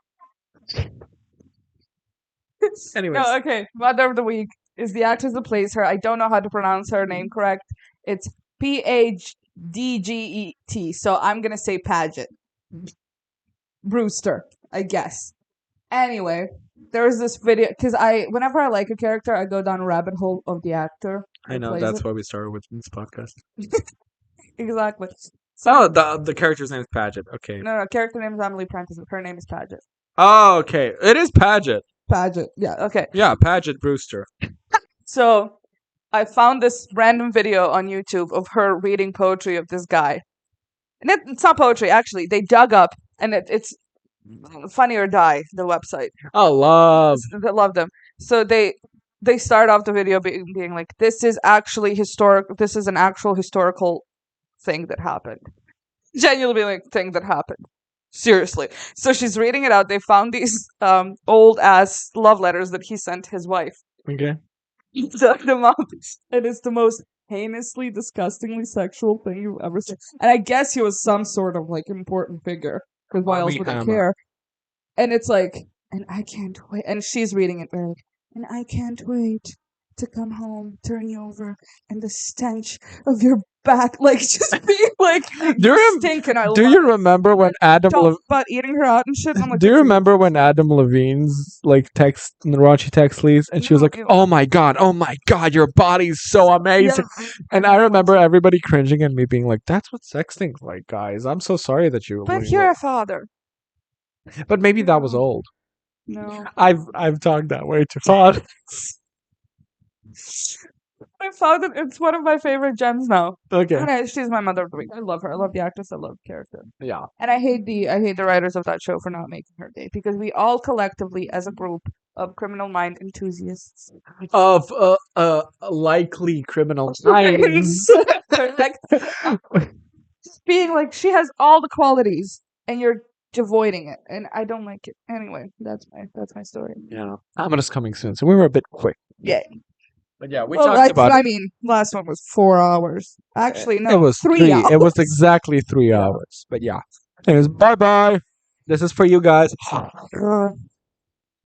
Anyways. No, okay. Mother of the Week is the actress that plays her. I don't know how to pronounce her name correct. It's Phdget. So I'm gonna say Paget. Brewster, I guess. Anyway, there was this video because whenever I like a character, I go down a rabbit hole of the actor. I know that's why we started with this podcast. Exactly. So the character's name is Paget. Okay. No, character name is Emily Prentice. Her name is Paget. Oh, okay. It is Paget. Paget. Yeah. Okay. Yeah, Paget Brewster. So I found this random video on YouTube of her reading poetry of this guy. And it's not poetry, actually. They dug up, and it's Funny or Die, the website. Oh, love. I love them. So they start off the video being like, this is actually historic. This is an actual historical thing that happened. Genuinely like thing that happened. Seriously. So she's reading it out. They found these old ass love letters that he sent his wife. Okay. He dug them up, and it's the most heinously, disgustingly sexual thing you've ever seen. And I guess he was some sort of like important figure, because why else would I care? And it's like, and I can't wait. And she's reading it very, and I can't wait to come home, turn you over, and the stench of your back, like just being like, you stink, and I love Do you it. remember when Top butt eating her out and shit. And I'm like, Do you good for remember when Adam Levine's like text raunchy text leaves and she was No, like, ew. oh my god, your body's so amazing. Yeah. And I remember everybody cringing and me being like, that's what sexting's like, guys. I'm so sorry that you But you're a father. But maybe that was No. old. No. I've talked that way to fathers. My father, it's one of my favorite gems now. Okay. And she's my mother of the week. I love her. I love the actress. I love the character. Yeah. And I hate the writers of that show for not making her gay because we all collectively, as a group of criminal mind enthusiasts, Of likely criminal minds. like, being like she has all the qualities and you're avoiding it, and I don't like it. Anyway, that's my story. Yeah. Amanda's coming soon, so we were a bit quick. Yeah. But yeah, we Well, talked about I it. mean, last one was 4 hours. Actually, no, It was 3 hours. It was exactly 3 Yeah. hours. But yeah. Anyways, bye bye. This is for you guys.